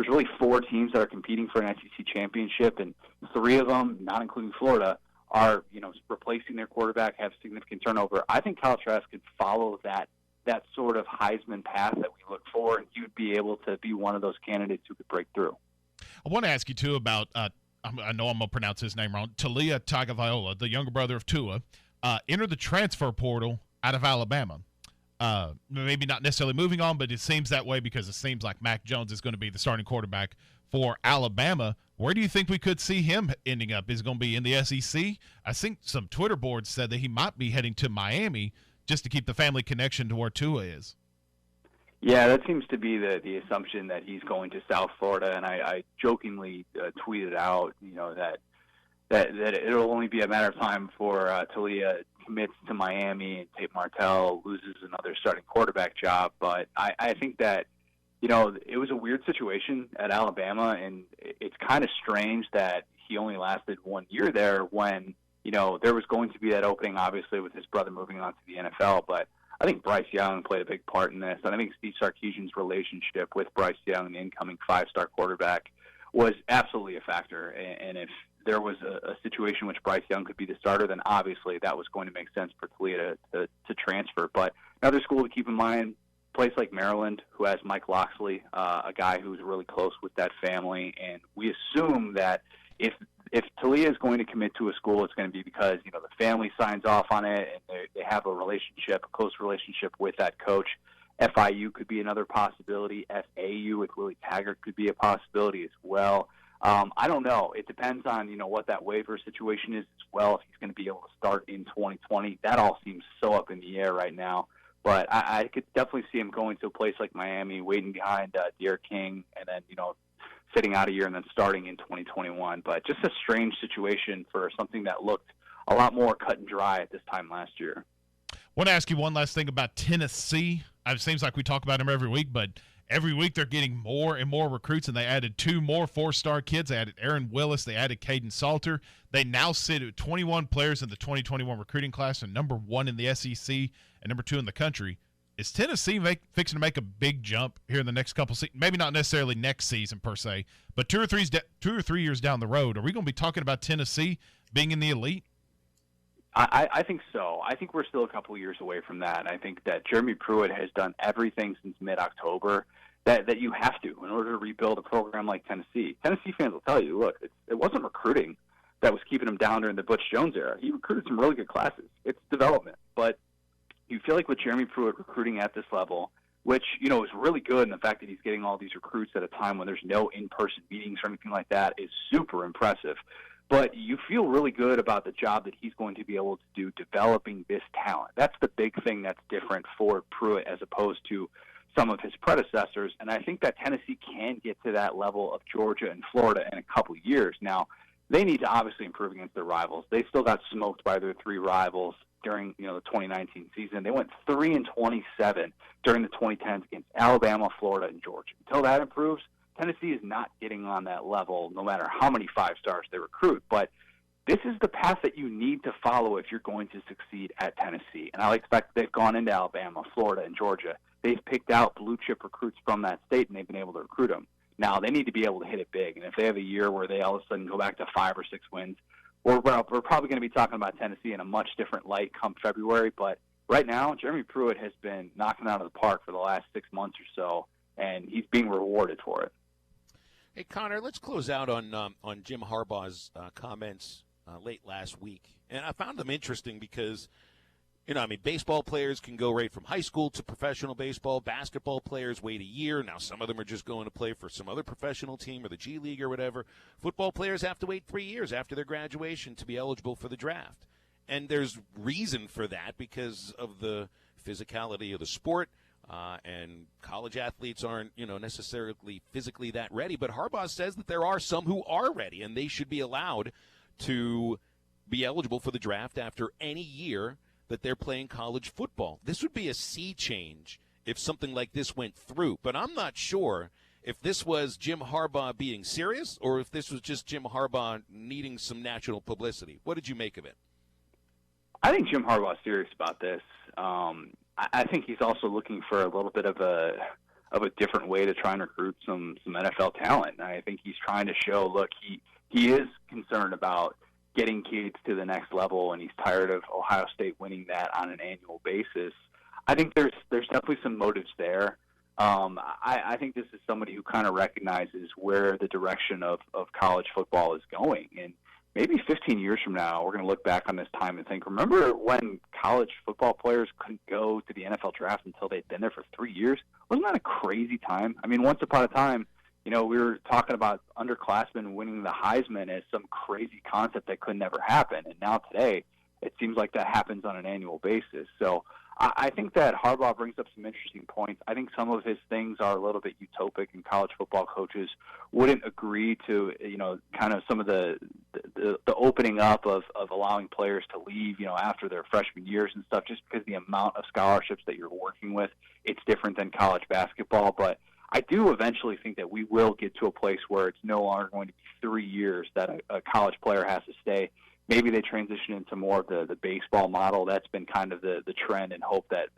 really 4 teams that are competing for an SEC championship, and 3 of them, not including Florida, are, replacing their quarterback, have significant turnover. I think Kyle Trask could follow that sort of Heisman path that we look for, and he would be able to be one of those candidates who could break through. I want to ask you, too, about I know I'm going to pronounce his name wrong, Talia Tagovailoa, the younger brother of Tua, entered the transfer portal out of Alabama. Maybe not necessarily moving on, but it seems that way because it seems like Mac Jones is going to be the starting quarterback for Alabama. Where do you think we could see him ending up? Is it going to be in the SEC? I think some Twitter boards said that he might be heading to Miami just to keep the family connection to where Tua is. Yeah, that seems to be the assumption that he's going to South Florida, and I jokingly tweeted out, that it'll only be a matter of time before Talia commits to Miami and Tate Martell loses another starting quarterback job. But I think that, it was a weird situation at Alabama, and it's kind of strange that he only lasted 1 year there when, there was going to be that opening, obviously, with his brother moving on to the NFL. But I think Bryce Young played a big part in this. And I think Steve Sarkisian's relationship with Bryce Young, the incoming 5-star quarterback, was absolutely a factor. And if there was a situation in which Bryce Young could be the starter, then obviously that was going to make sense for Talia to transfer. But another school to keep in mind, a place like Maryland, who has Mike Loxley, a guy who's really close with that family. And we assume that if Talia is going to commit to a school, it's going to be because, the family signs off on it and they have a close relationship with that coach. FIU could be another possibility. FAU with Willie Taggart could be a possibility as well. I don't know. It depends on, what that waiver situation is as well, if he's going to be able to start in 2020. That all seems so up in the air right now. But I could definitely see him going to a place like Miami, waiting behind Derek King, and then, sitting out a year and then starting in 2021. But just a strange situation for something that looked a lot more cut and dry at this time last year. I want to ask you one last thing about Tennessee. It seems like we talk about them every week, but every week they're getting more and more recruits, and they added 2 more 4-star kids. They added Aaron Willis. They added Caden Salter. They now sit at 21 players in the 2021 recruiting class, and number 1 in the SEC and number 2 in the country. Is Tennessee fixing to make a big jump here in the next couple seasons? Maybe not necessarily next season per se, but 2 or 3 years down the road. Are we going to be talking about Tennessee being in the elite? I think so. I think we're still a couple of years away from that. I think that Jeremy Pruitt has done everything since mid-October that you have to in order to rebuild a program like Tennessee. Tennessee fans will tell you, look, it wasn't recruiting that was keeping him down during the Butch Jones era. He recruited some really good classes. It's development. But you feel like with Jeremy Pruitt recruiting at this level, which, is really good, and the fact that he's getting all these recruits at a time when there's no in-person meetings or anything like that is super impressive. But you feel really good about the job that he's going to be able to do developing this talent. That's the big thing that's different for Pruitt as opposed to some of his predecessors. And I think that Tennessee can get to that level of Georgia and Florida in a couple of years. Now, they need to obviously improve against their rivals. They still got smoked by their 3 rivals during the 2019 season. They went 3-27 during the 2010s against Alabama, Florida, and Georgia. Until that improves, Tennessee is not getting on that level no matter how many 5-stars they recruit. But this is the path that you need to follow if you're going to succeed at Tennessee. And I like the fact that they've gone into Alabama, Florida, and Georgia. They've picked out blue-chip recruits from that state, and they've been able to recruit them. Now, they need to be able to hit it big. And if they have a year where they all of a sudden go back to 5 or 6 wins, we're probably going to be talking about Tennessee in a much different light come February. But right now, Jeremy Pruitt has been knocking out of the park for the last 6 months or so, and he's being rewarded for it. Hey, Connor, let's close out on Jim Harbaugh's comments late last week. And I found them interesting because, baseball players can go right from high school to professional baseball. Basketball players wait a year. Now, some of them are just going to play for some other professional team or the G League or whatever. Football players have to wait 3 years after their graduation to be eligible for the draft. And there's reason for that because of the physicality of the sport. And college athletes aren't, necessarily physically that ready. But Harbaugh says that there are some who are ready, and they should be allowed to be eligible for the draft after any year that they're playing college football. This would be a sea change if something like this went through. But I'm not sure if this was Jim Harbaugh being serious or if this was just Jim Harbaugh needing some national publicity. What did you make of it? I think Jim Harbaugh is serious about this. I think he's also looking for a little bit of a different way to try and recruit some NFL talent. And I think he's trying to show, look, he is concerned about getting kids to the next level, and he's tired of Ohio State winning that on an annual basis. I think there's definitely some motives there. I think this is somebody who kind of recognizes where the direction of college football is going. And maybe 15 years from now, we're going to look back on this time and think, remember when college football players couldn't go to the NFL draft until they'd been there for 3 years? Wasn't that a crazy time? I mean, once upon a time, we were talking about underclassmen winning the Heisman as some crazy concept that could never happen. And now today, it seems like that happens on an annual basis. So I think that Harbaugh brings up some interesting points. I think some of his things are a little bit utopic, and college football coaches wouldn't agree to, kind of some of the opening up of allowing players to leave, after their freshman years and stuff, just because the amount of scholarships that you're working with, it's different than college basketball. But I do eventually think that we will get to a place where it's no longer going to be 3 years that a college player has to stay. Maybe they transition into more of the baseball model. That's been kind of the trend, and hope that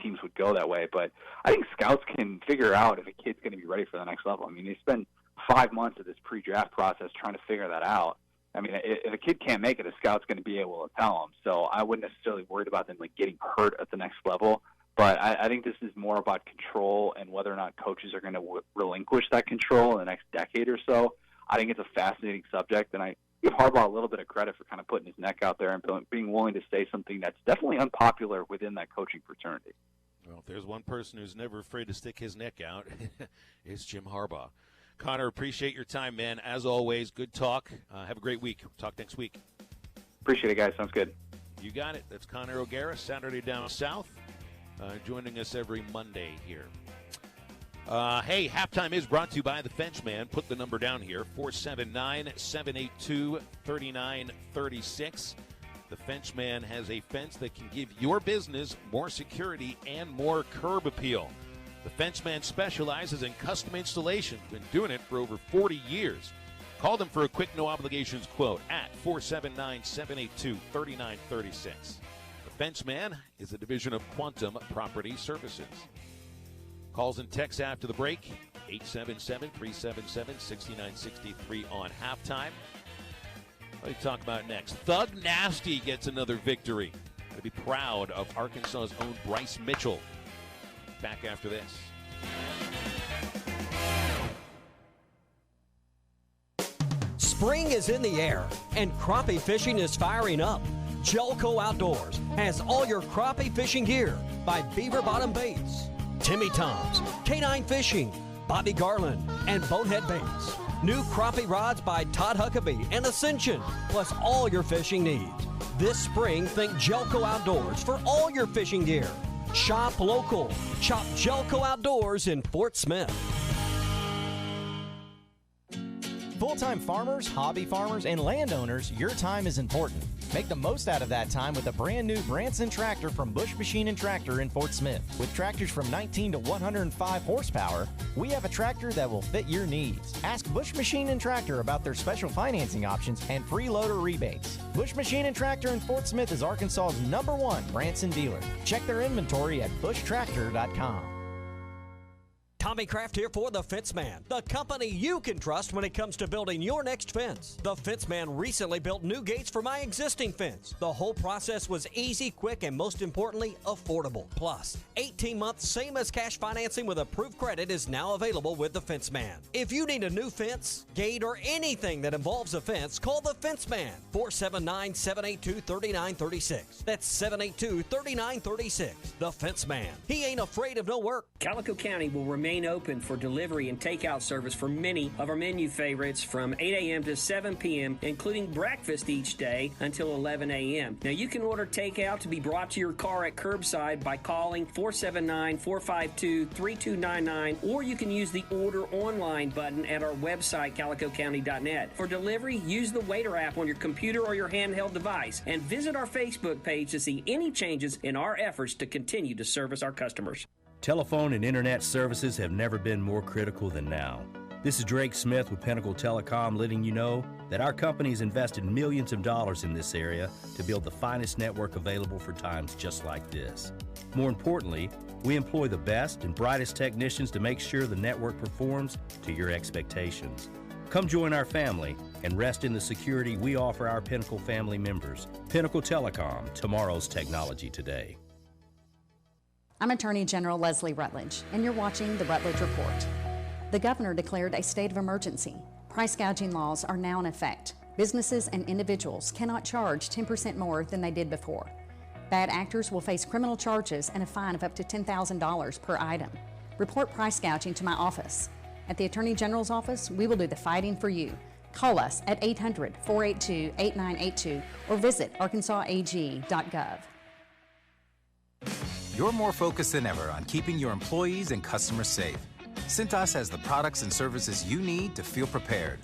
teams would go that way. But I think scouts can figure out if a kid's going to be ready for the next level. I mean, they spend 5 months of this pre-draft process trying to figure that out. I mean, if a kid can't make it, a scout's going to be able to tell them. So I wouldn't necessarily worry about them getting hurt at the next level. But I think this is more about control and whether or not coaches are going to relinquish that control in the next decade or so. I think it's a fascinating subject, and I give Harbaugh a little bit of credit for kind of putting his neck out there and being willing to say something that's definitely unpopular within that coaching fraternity. Well, if there's one person who's never afraid to stick his neck out, it's Jim Harbaugh. Connor, appreciate your time, man. As always, good talk. Have a great week. Talk next week. Appreciate it, guys. Sounds good. You got it. That's Connor O'Gara, Saturday Down South, joining us every Monday here. Hey, halftime is brought to you by the Fenchman. Put the number down here, 479-782-3936. The Fenchman has a fence that can give your business more security and more curb appeal. The Fenchman specializes in custom installation. Been doing it for over 40 years. Call them for a quick no-obligations quote at 479-782-3936. The Fenchman is a division of Quantum Property Services. Calls and texts after the break, 877-377-6963 on halftime. What do you talk about next? Thug Nasty gets another victory. Going to be proud of Arkansas's own Bryce Mitchell. Back after this. Spring is in the air, and crappie fishing is firing up. Jelco Outdoors has all your crappie fishing gear by Beaver Bottom Baits, Timmy Tom's, K9 Fishing, Bobby Garland, and Bonehead Baits. New crappie rods by Todd Huckabee and Ascension, plus all your fishing needs. This spring, think Jelco Outdoors for all your fishing gear. Shop local. Shop Jelco Outdoors in Fort Smith. Full full-time farmers, hobby farmers, and landowners, your time is important. Make the most out of that time with a brand new Branson tractor from Bush Machine and Tractor in Fort Smith. With tractors from 19 to 105 horsepower, we have a tractor that will fit your needs. Ask Bush Machine and Tractor about their special financing options and free loader rebates. Bush Machine and Tractor in Fort Smith is Arkansas's #1 Branson dealer. Check their inventory at bushtractor.com. Tommy Kraft here for The Fence Man, the company you can trust when it comes to building your next fence. The Fence Man recently built new gates for my existing fence. The whole process was easy, quick, and most importantly, affordable. Plus, 18 months same as cash financing with approved credit is now available with The Fence Man. If you need a new fence, gate, or anything that involves a fence, call The Fence Man, 479-782-3936. That's 782-3936. The Fence Man. He ain't afraid of no work. Calico County will remain open for delivery and takeout service for many of our menu favorites from 8 a.m. to 7 p.m., including breakfast each day until 11 a.m. Now, you can order takeout to be brought to your car at curbside by calling 479-452-3299, or you can use the Order Online button at our website, calicocounty.net. For delivery, use the Waiter app on your computer or your handheld device, and visit our Facebook page to see any changes in our efforts to continue to service our customers. Telephone and internet services have never been more critical than now. This is Drake Smith with Pinnacle Telecom letting you know that our company has invested millions of dollars in this area to build the finest network available for times just like this. More importantly, we employ the best and brightest technicians to make sure the network performs to your expectations. Come join our family and rest in the security we offer our Pinnacle family members. Pinnacle Telecom, tomorrow's technology today. I'm Attorney General Leslie Rutledge, and you're watching the Rutledge Report. The governor declared a state of emergency. Price gouging laws are now in effect. Businesses and individuals cannot charge 10% more than they did before. Bad actors will face criminal charges and a fine of up to $10,000 per item. Report price gouging to my office. At the Attorney General's office, we will do the fighting for you. Call us at 800-482-8982 or visit arkansasag.gov. You're more focused than ever on keeping your employees and customers safe. Cintas has the products and services you need to feel prepared.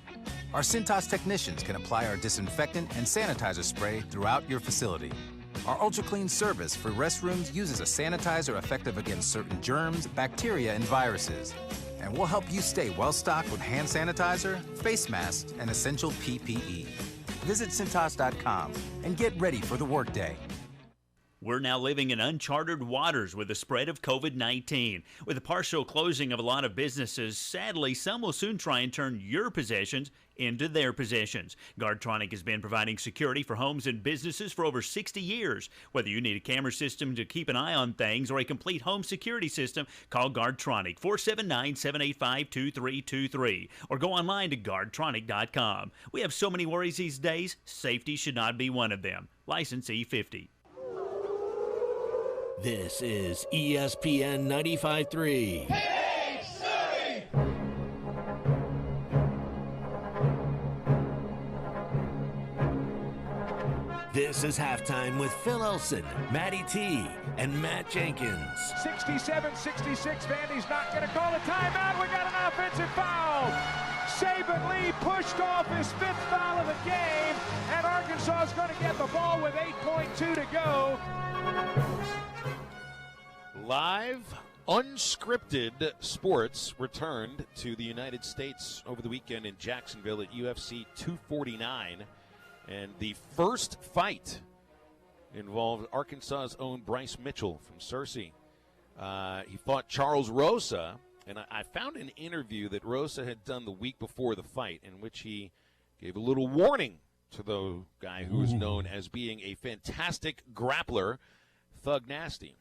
Our Cintas technicians can apply our disinfectant and sanitizer spray throughout your facility. Our Ultra Clean service for restrooms uses a sanitizer effective against certain germs, bacteria, and viruses. And we'll help you stay well-stocked with hand sanitizer, face masks, and essential PPE. Visit Cintas.com and get ready for the workday. We're now living in uncharted waters with the spread of COVID-19. With the partial closing of a lot of businesses, sadly, some will soon try and turn your possessions into their possessions. Guardtronic has been providing security for homes and businesses for over 60 years. Whether you need a camera system to keep an eye on things or a complete home security system, call Guardtronic, 479-785-2323, or go online to guardtronic.com. We have so many worries these days, safety should not be one of them. License E50. This is ESPN 95.3. Hey, Surrey! This is halftime with Phil Elson, Matty T, and Matt Jenkins. 67-66, Vandy's not going to call a timeout. We got an offensive foul. Saban Lee pushed off his 5th foul of the game, and Arkansas is going to get the ball with 8.2 to go. Live, unscripted sports returned to the United States over the weekend in Jacksonville at UFC 249. And the first fight involved Arkansas's own Bryce Mitchell from Searcy. He fought Charles Rosa, and I found an interview that Rosa had done the week before the fight in which he gave a little warning to the guy who is known as being a fantastic grappler, Thug Nasty.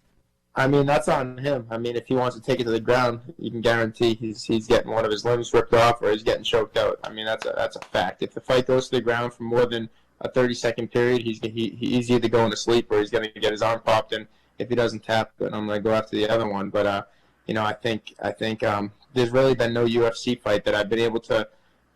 I mean, that's on him. I mean, if he wants to take it to the ground, you can guarantee he's getting one of his limbs ripped off or he's getting choked out. I mean, that's a fact. If the fight goes to the ground for more than a 30-second period, he's either going to sleep or he's going to get his arm popped. And if he doesn't tap, then I'm going to go after the other one. But I think there's really been no UFC fight that I've been able to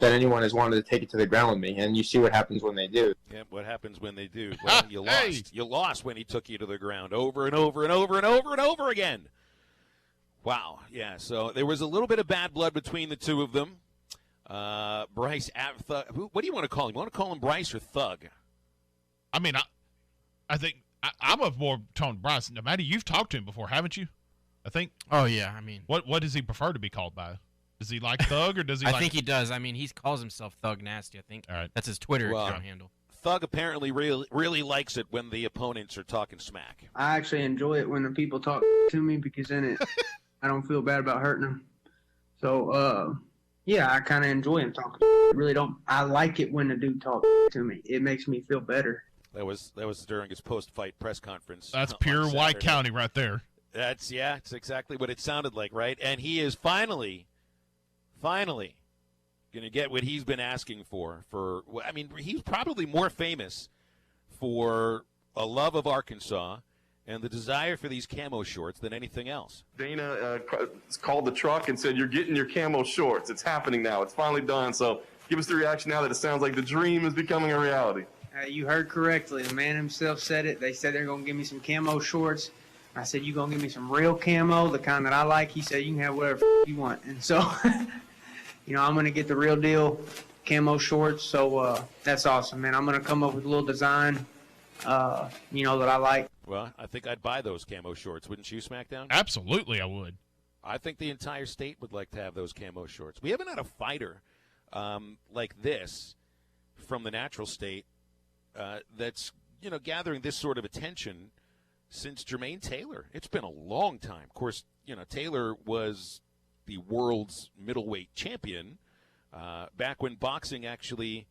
that anyone has wanted to take it to the ground with me. And you see what happens when they do. Yeah, what happens when they do? Well, you lost. You lost when he took you to the ground over and over and over and over and over again. Wow. Yeah, so there was a little bit of bad blood between the two of them. Bryce, what do you want to call him? You want to call him Bryce or Thug? I mean, I think I'm of more tone Bryce. Now, Matty, you've talked to him before, haven't you? I think. Oh yeah, I mean, what does he prefer to be called by? Does he like Thug or does he? I think he does. I mean, he calls himself Thug Nasty. I think that's his Twitter account handle. Thug apparently really likes it when the opponents are talking smack. I actually enjoy it when the people talk to me because then I don't feel bad about hurting them. So, yeah, I kind of enjoy him talking. Really don't. I like it when the dude talks to me. It makes me feel better. That was during his post-fight press conference. That's pure White County right there. It's exactly what it sounded like, right? And he is finally going to get what he's been asking for. I mean, he's probably more famous for a love of Arkansas and the desire for these camo shorts than anything else. Dana called the truck and said, "You're getting your camo shorts. It's happening now. It's finally done." So give us the reaction now that it sounds like the dream is becoming a reality. You heard correctly. The man himself said it. They said they're going to give me some camo shorts. I said, "You going to give me some real camo, the kind that I like?" He said, "You can have whatever you want." And so, I'm going to get the real deal camo shorts. So that's awesome, man. I'm going to come up with a little design, that I like. Well, I think I'd buy those camo shorts. Wouldn't you, SmackDown? Absolutely, I would. I think the entire state would like to have those camo shorts. We haven't had a fighter like this from the natural state that's, gathering this sort of attention since Jermaine Taylor. It's been a long time. Of course, Taylor was the world's middleweight champion back when boxing actually,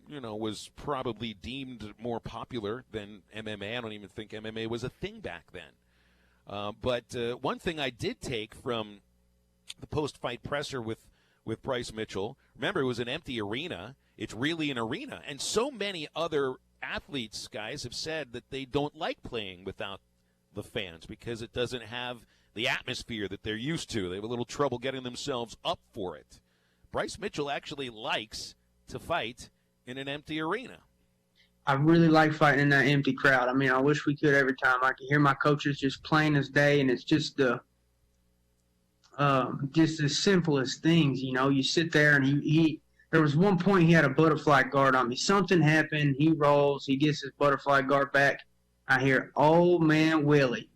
was probably deemed more popular than MMA. I don't even think MMA was a thing back then. But one thing I did take from the post-fight presser with Bryce Mitchell, remember, it was an empty arena. It's really an arena. And so many other athletes, guys, have said that they don't like playing without the fans because it doesn't have the atmosphere that they're used to. They have a little trouble getting themselves up for it. Bryce Mitchell actually likes to fight in an empty arena. I really like fighting in that empty crowd. I mean, I wish we could every time. I can hear my coaches just plain as day, and it's just the simplest things. You sit there and he there was one point he had a butterfly guard on me. Something happened. He rolls. He gets his butterfly guard back. I hear, "Old man Willie."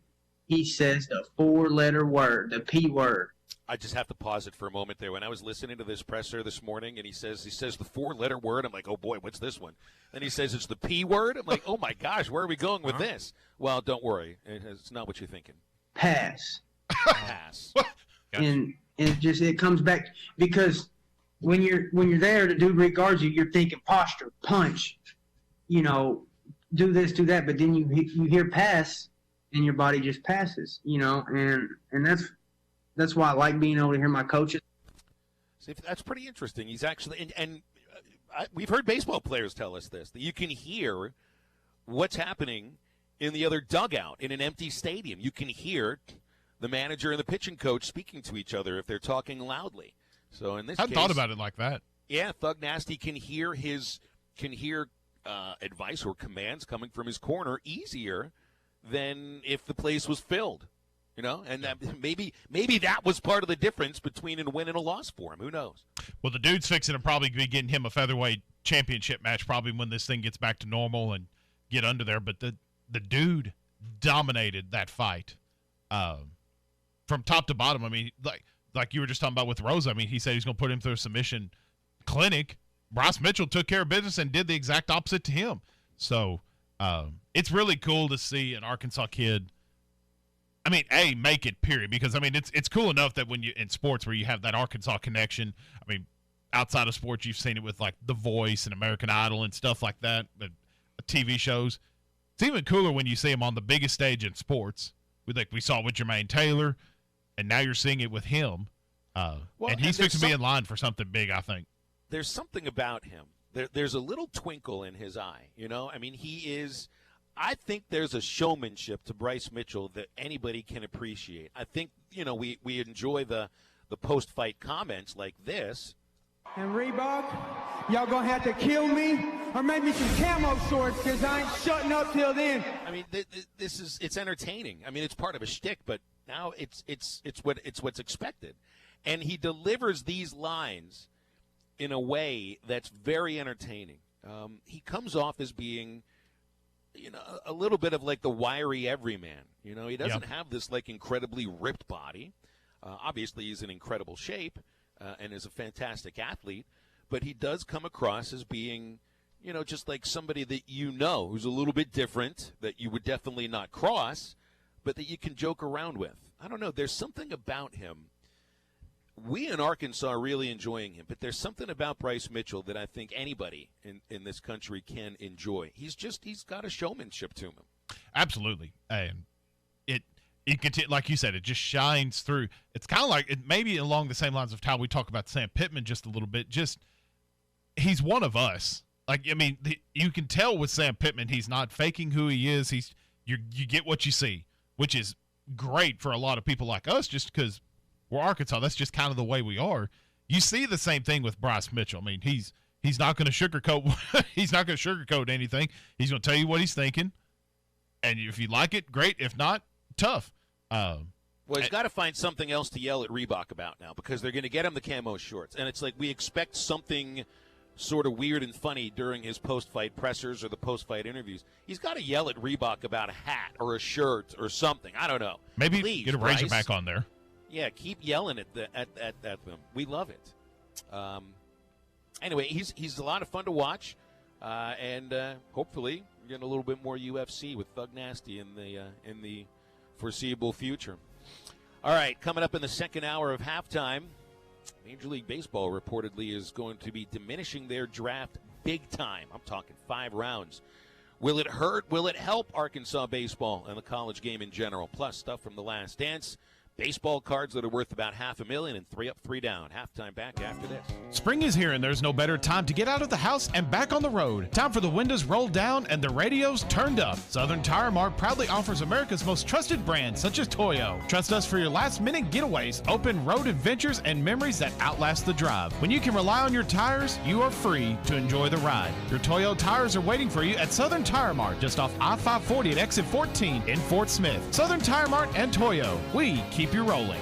He says the 4-letter word, the P word. I just have to pause it for a moment there. When I was listening to this presser this morning, and he says the 4-letter word, I'm like, oh boy, what's this one? Then he says it's the P word. I'm like, oh my gosh, where are we going with this? Well, don't worry, it's not what you're thinking. Pass. Pass. And it comes back because when you're there, the dude regards you, you're thinking posture, punch, do this, do that, but then you hear pass, and your body just passes, and that's why I like being able to hear my coaches. See, that's pretty interesting. He's actually, and we've heard baseball players tell us this, that you can hear what's happening in the other dugout in an empty stadium. You can hear the manager and the pitching coach speaking to each other if they're talking loudly. So in this case, I thought about it like that. Yeah, Thug Nasty can hear advice or commands coming from his corner easier than if the place was filled. And that, maybe that was part of the difference between a win and a loss for him. Who knows? Well, the dude's fixing to probably be getting him a featherweight championship match probably when this thing gets back to normal and get under there. But the dude dominated that fight from top to bottom. I mean, like you were just talking about with Rosa. I mean, he said he's going to put him through a submission clinic. Bryce Mitchell took care of business and did the exact opposite to him. So it's really cool to see an Arkansas kid. I mean, make it, period, because, I mean, it's cool enough that when you in sports where you have that Arkansas connection, I mean, outside of sports, you've seen it with, like, The Voice and American Idol and stuff like that, but TV shows. It's even cooler when you see him on the biggest stage in sports. We saw it with Jermaine Taylor, and now you're seeing it with him. And he's fixing to be in line for something big, I think. There's something about him. There's a little twinkle in his eye, I mean, he is – I think there's a showmanship to Bryce Mitchell that anybody can appreciate. I think, we enjoy the post-fight comments like this. And Reebok, y'all going to have to kill me or make me some camo shorts because I ain't shutting up till then. I mean, it's entertaining. I mean, it's part of a shtick, but now it's what's expected. And he delivers these lines in a way that's very entertaining. He comes off as being, a little bit of like the wiry everyman. He doesn't have this like incredibly ripped body. Obviously, he's in incredible shape and is a fantastic athlete, but he does come across as being, just like somebody that who's a little bit different, that you would definitely not cross, but that you can joke around with. I don't know. There's something about him. We in Arkansas are really enjoying him, but there's something about Bryce Mitchell that I think anybody in this country can enjoy. He's got a showmanship to him. Absolutely. And it continue, like you said, it just shines through. It's kind of like it maybe along the same lines of how we talk about Sam Pittman just a little bit. Just he's one of us. Like, I mean, you can tell with Sam Pittman, he's not faking who he is. You get what you see, which is great for a lot of people like us, just because we're Arkansas. That's just kind of the way we are. You see the same thing with Bryce Mitchell. I mean, he's not going to sugarcoat. He's not going to sugarcoat anything. He's going to tell you what he's thinking, and if you like it, great. If not, tough. Well, he's got to find something else to yell at Reebok about now, because they're going to get him the camo shorts, and it's like we expect something sort of weird and funny during his post-fight pressers or the post-fight interviews. He's got to yell at Reebok about a hat or a shirt or something. I don't know. Maybe please, get a Razorback on there. Yeah, keep yelling at them. We love it. Anyway, he's a lot of fun to watch, and hopefully we're getting a little bit more UFC with Thug Nasty in the foreseeable future. All right, coming up in the second hour of halftime, Major League Baseball reportedly is going to be diminishing their draft big time. I'm talking 5 rounds. Will it hurt? Will it help Arkansas baseball and the college game in general? Plus stuff from The Last Dance. Baseball cards that are worth about $500,000 and 3 up, 3 down. Halftime back after this. Spring is here and there's no better time to get out of the house and back on the road. Time for the windows rolled down and the radios turned up. Southern Tire Mart proudly offers America's most trusted brands such as Toyo. Trust us for your last minute getaways, open road adventures, and memories that outlast the drive. When you can rely on your tires, you are free to enjoy the ride. Your Toyo tires are waiting for you at Southern Tire Mart just off I-540 at exit 14 in Fort Smith. Southern Tire Mart and Toyo. We keep you rolling.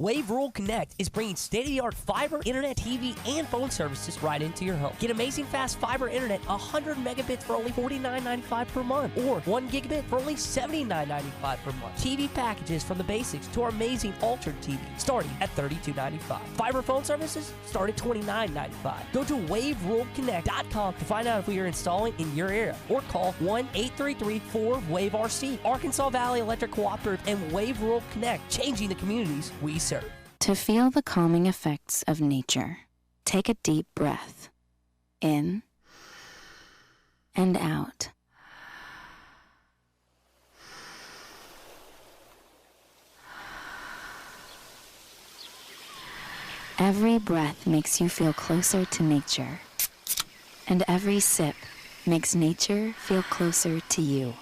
Wave Rural Connect is bringing state-of-the-art fiber, internet, TV, and phone services right into your home. Get amazing fast fiber internet, 100 megabits for only $49.95 per month, or 1 gigabit for only $79.95 per month. TV packages from the basics to our amazing altered TV, starting at $32.95. Fiber phone services start at $29.95. Go to waveruralconnect.com to find out if we are installing in your area, or call 1-833-4-WAVE-RC. Arkansas Valley Electric Cooperative and Wave Rural Connect, changing the communities we serve. To feel the calming effects of nature, take a deep breath. In and out. Every breath makes you feel closer to nature, and every sip makes nature feel closer to you.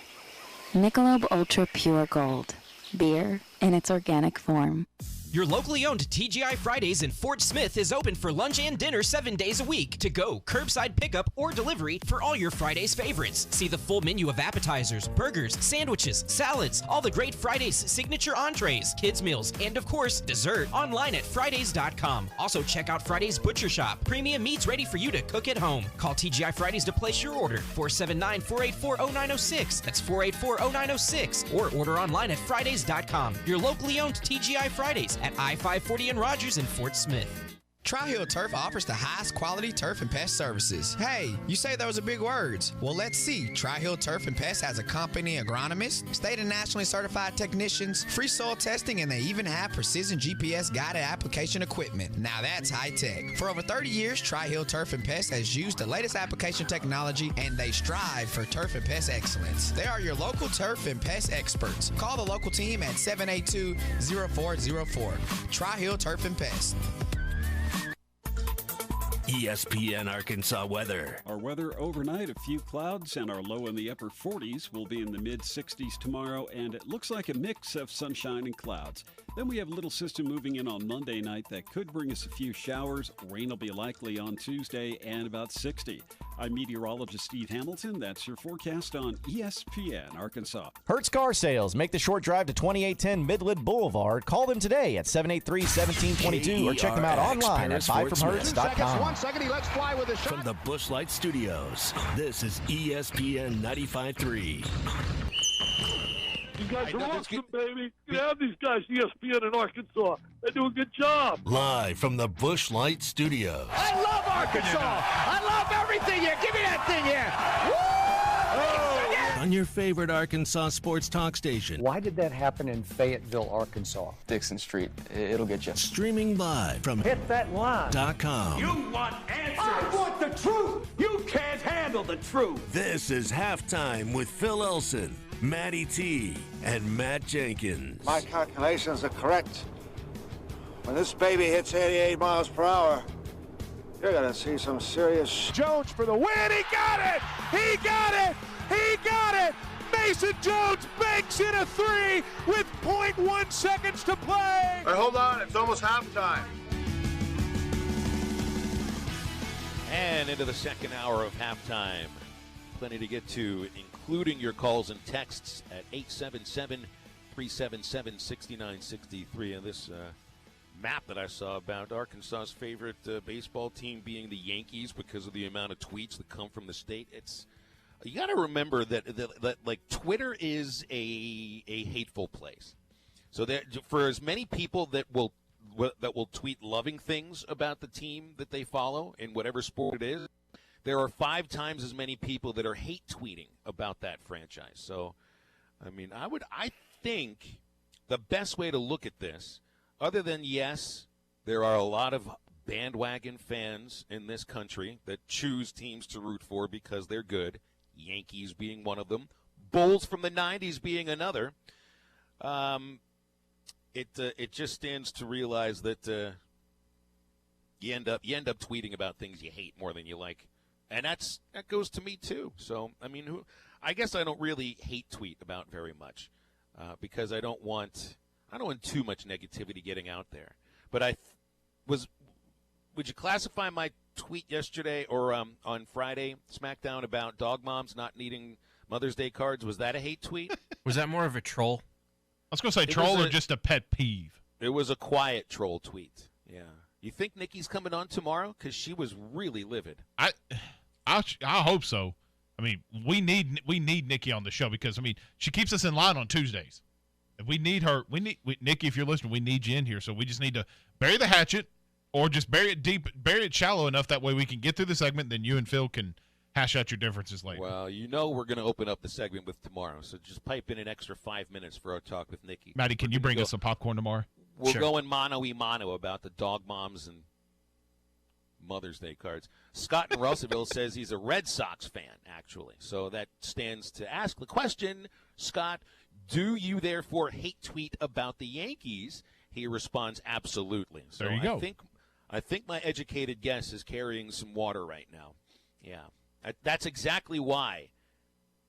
Michelob Ultra Pure Gold, beer in its organic form. Your locally owned TGI Fridays in Fort Smith is open for lunch and dinner 7 days a week. To go, curbside pickup, or delivery for all your Fridays favorites. See the full menu of appetizers, burgers, sandwiches, salads, all the great Fridays signature entrees, kids meals, and of course, dessert online at Fridays.com. Also check out Fridays Butcher Shop. Premium meats ready for you to cook at home. Call TGI Fridays to place your order. 479-484-0906. That's 484-0906. Or order online at Fridays.com. Your locally owned TGI Fridays at I-540 and Rogers in Fort Smith. Tri-Hill Turf offers the highest quality turf and pest services. Hey, you say those are big words. Well, let's see. Tri-Hill Turf and Pest has a company agronomist, state and nationally certified technicians, free soil testing, and they even have precision GPS guided application equipment. Now that's high tech. For over 30 years, Tri-Hill Turf and Pest has used the latest application technology, and they strive for turf and pest excellence. They are your local turf and pest experts. Call the local team at 782-0404. Tri-Hill Turf and Pest. ESPN Arkansas weather. Our weather overnight, a few clouds, and our low in the upper 40s will be in the mid-60s tomorrow, and it looks like a mix of sunshine and clouds. Then we have a little system moving in on Monday night that could bring us a few showers. Rain will be likely on Tuesday and about 60. I'm meteorologist Steve Hamilton. That's your forecast on ESPN Arkansas. Hertz Car Sales. Make the short drive to 2810 Midland Boulevard. Call them today at 783-1722 or check them out online at buyfromhertz.com. 1 second, he lets fly with a shot. From the Busch Light Studios, this is ESPN 95.3. You guys are awesome, baby. You have these guys, ESPN in Arkansas. They do a good job. Live from the Busch Light Studios. I love Arkansas. I love everything here. Give me that thing here. On your favorite Arkansas sports talk station. Why did that happen in Fayetteville, Arkansas? Dixon Street. It'll get you. Streaming live from Hit that line. .com. You want answers. I want the truth. You can't handle the truth. This is Halftime with Phil Elson, Matty T, and Matt Jenkins. My calculations are correct. When this baby hits 88 miles per hour, you're going to see some serious... Jones for the win. He got it. He got it. He got it! Mason Jones banks in a three with 0.1 seconds to play! But hold on, it's almost halftime. And into the second hour of halftime. Plenty to get to, including your calls and texts at 877-377-6963. And this map that I saw about Arkansas's favorite baseball team being the Yankees because of the amount of tweets that come from the state. You got to remember that like Twitter is a hateful place. So for as many people that will tweet loving things about the team that they follow in whatever sport it is, there are 5 times as many people that are hate tweeting about that franchise. So, I mean, I think the best way to look at this, other than yes, there are a lot of bandwagon fans in this country that choose teams to root for because they're good. Yankees being one of them, Bulls from the 90s being another. It just stands to realize that you end up tweeting about things you hate more than you like, and that goes to me too. So I mean, I guess I don't really hate tweet about very much because I don't want too much negativity getting out there. But would you classify my tweet yesterday or on Friday, SmackDown, about dog moms not needing Mother's Day cards? Was that a hate tweet? Was that more of a troll? I was going to say troll or just a pet peeve. It was a quiet troll tweet. Yeah. You think Nikki's coming on tomorrow? Because she was really livid. I hope so. I mean, we need Nikki on the show because, I mean, she keeps us in line on Tuesdays. If we need her, Nikki, if you're listening, we need you in here. So we just need to bury the hatchet. Or just bury it deep, bury it shallow enough that way we can get through the segment, then you and Phil can hash out your differences later. Well, we're going to open up the segment with tomorrow, so just pipe in an extra 5 minutes for our talk with Nikki. Matty, can you bring us some popcorn tomorrow? We're going mano-y-mano about the dog moms and Mother's Day cards. Scott in Russellville says he's a Red Sox fan, actually. So that stands to ask the question, Scott, do you therefore hate tweet about the Yankees? He responds, absolutely. So there you go. I think my educated guess is carrying some water right now. Yeah. That's exactly why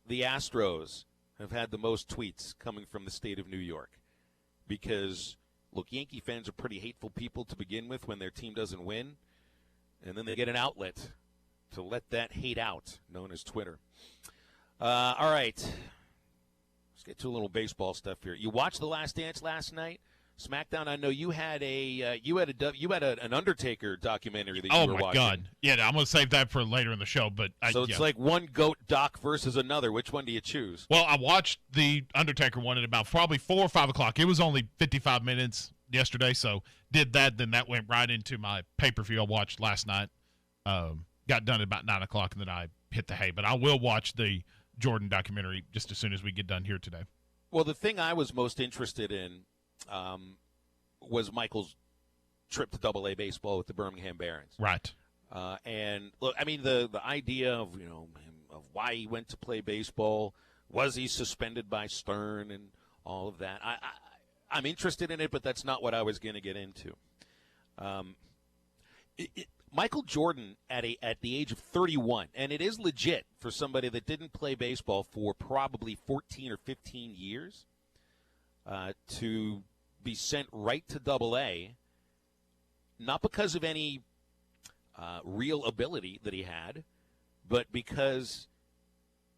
the Astros have had the most tweets coming from the state of New York. Because, look, Yankee fans are pretty hateful people to begin with when their team doesn't win. And then they get an outlet to let that hate out, known as Twitter. All right. Let's get to a little baseball stuff here. You watched The Last Dance last night? SmackDown, I know you had an Undertaker documentary that you were watching. Oh my God! Yeah, I'm going to save that for later in the show. But it's like one goat doc versus another. Which one do you choose? Well, I watched the Undertaker one at about probably 4 or 5 o'clock. It was only 55 minutes yesterday, so did that. Then that went right into my pay-per-view I watched last night. Got done at about 9 o'clock, and then I hit the hay. But I will watch the Jordan documentary just as soon as we get done here today. Well, the thing I was most interested in was Michael's trip to Double-A baseball with the Birmingham Barons. Right. And look, I mean, the idea of of why he went to play baseball, was he suspended by Stern and all of that. I'm interested in it, but that's not what I was going to get into. Michael Jordan at the age of 31, and it is legit for somebody that didn't play baseball for probably 14 or 15 years, to be sent right to Double-A, not because of any real ability that he had, but because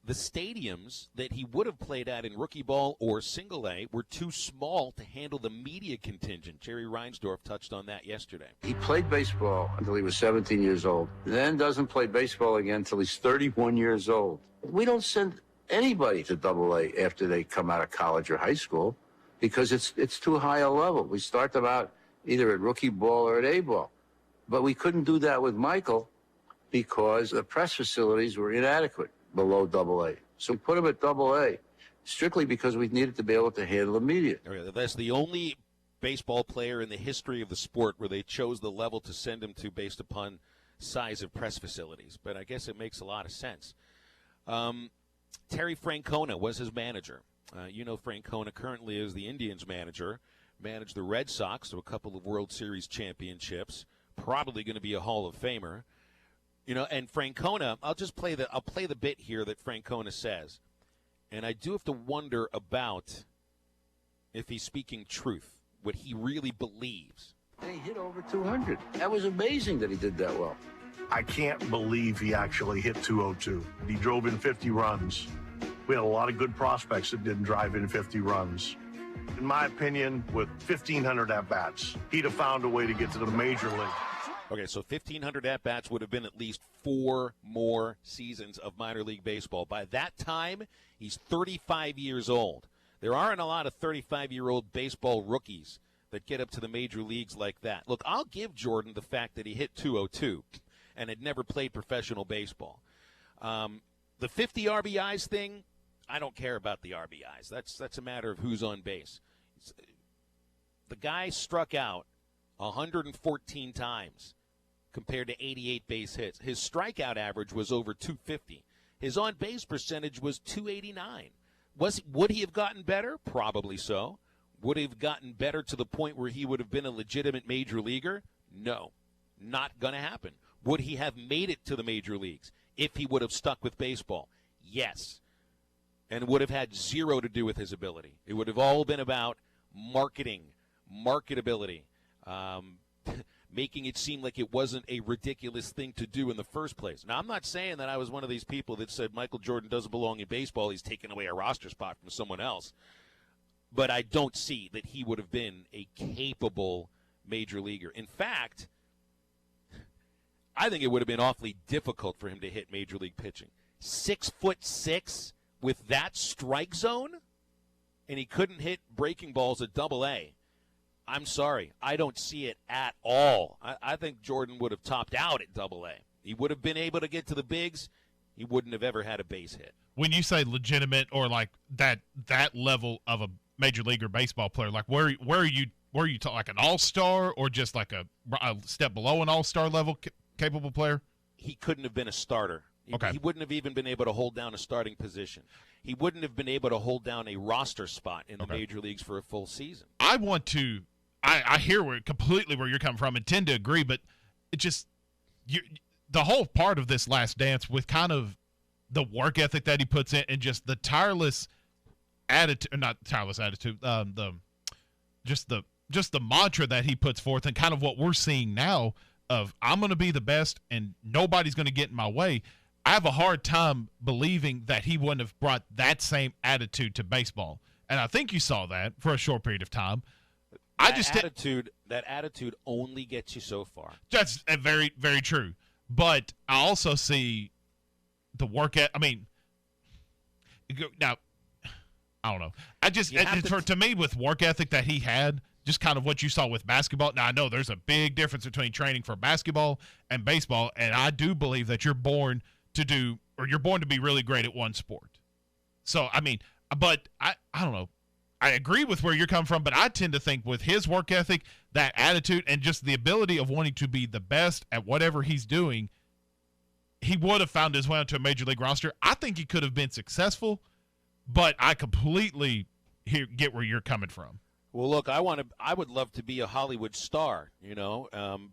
the stadiums that he would have played at in rookie ball or single A were too small to handle the media contingent. Jerry Reinsdorf touched on that yesterday. He played baseball until he was 17 years old, then doesn't play baseball again until he's 31 years old. We don't send anybody to Double-A after they come out of college or high school because it's too high a level. We start them out either at rookie ball or at A ball. But we couldn't do that with Michael because the press facilities were inadequate below Double-A. So we put him at Double-A strictly because we needed to be able to handle the media. That's the only baseball player in the history of the sport where they chose the level to send him to based upon size of press facilities. But I guess it makes a lot of sense. Terry Francona was his manager. Francona currently is the Indians manager, managed the Red Sox to a couple of World Series championships, probably going to be a Hall of Famer. And Francona, I'll play the bit here that Francona says. And I do have to wonder about if he's speaking truth, what he really believes. And he hit over 200. That was amazing that he did that well. I can't believe he actually hit 202. He drove in 50 runs. We had a lot of good prospects that didn't drive in 50 runs. In my opinion, with 1,500 at-bats, he'd have found a way to get to the major league. Okay, so 1,500 at-bats would have been at least 4 more seasons of minor league baseball. By that time, he's 35 years old. There aren't a lot of 35-year-old baseball rookies that get up to the major leagues like that. Look, I'll give Jordan the fact that he hit 202 and had never played professional baseball. The 50 RBIs thing, I don't care about the RBIs. That's a matter of who's on base. The guy struck out 114 times compared to 88 base hits. His strikeout average was over 250. His on-base percentage was 289. Would he have gotten better? Probably so. Would he have gotten better to the point where he would have been a legitimate major leaguer? No, not going to happen. Would he have made it to the major leagues if he would have stuck with baseball? Yes. And would have had zero to do with his ability. It would have all been about marketing, marketability, making it seem like it wasn't a ridiculous thing to do in the first place. Now, I'm not saying that I was one of these people that said Michael Jordan doesn't belong in baseball. He's taking away a roster spot from someone else. But I don't see that he would have been a capable major leaguer. In fact, I think it would have been awfully difficult for him to hit major league pitching. 6'6" with that strike zone, and he couldn't hit breaking balls at Double-A. I'm sorry, I don't see it at all. I think Jordan would have topped out at Double-A. He would have been able to get to the bigs. He wouldn't have ever had a base hit. When you say legitimate or like that level of a major leaguer baseball player, like where are you like an all-star or just like a step below an all-star level capable player? He couldn't have been a starter. Okay. He wouldn't have even been able to hold down a starting position. He wouldn't have been able to hold down a roster spot in the major leagues for a full season. I hear completely where you're coming from and tend to agree, but it just the whole part of this Last Dance with kind of the work ethic that he puts in and just the tireless attitude, not tireless attitude, just the mantra that he puts forth and kind of what we're seeing now of I'm going to be the best and nobody's going to get in my way. I have a hard time believing that he wouldn't have brought that same attitude to baseball. And I think you saw that for a short period of time. That attitude only gets you so far. That's very, very true. But I also see the work at. I mean, now I don't know. To me, with work ethic that he had, just kind of what you saw with basketball. Now I know there's a big difference between training for basketball and baseball, and I do believe that you're born to be really great at one sport. So I mean, but I don't know. I agree with where you're coming from, but I tend to think with his work ethic, that attitude, and just the ability of wanting to be the best at whatever he's doing, he would have found his way onto a major league roster. I think he could have been successful, but I completely get where you're coming from. Well, look, I would love to be a Hollywood star,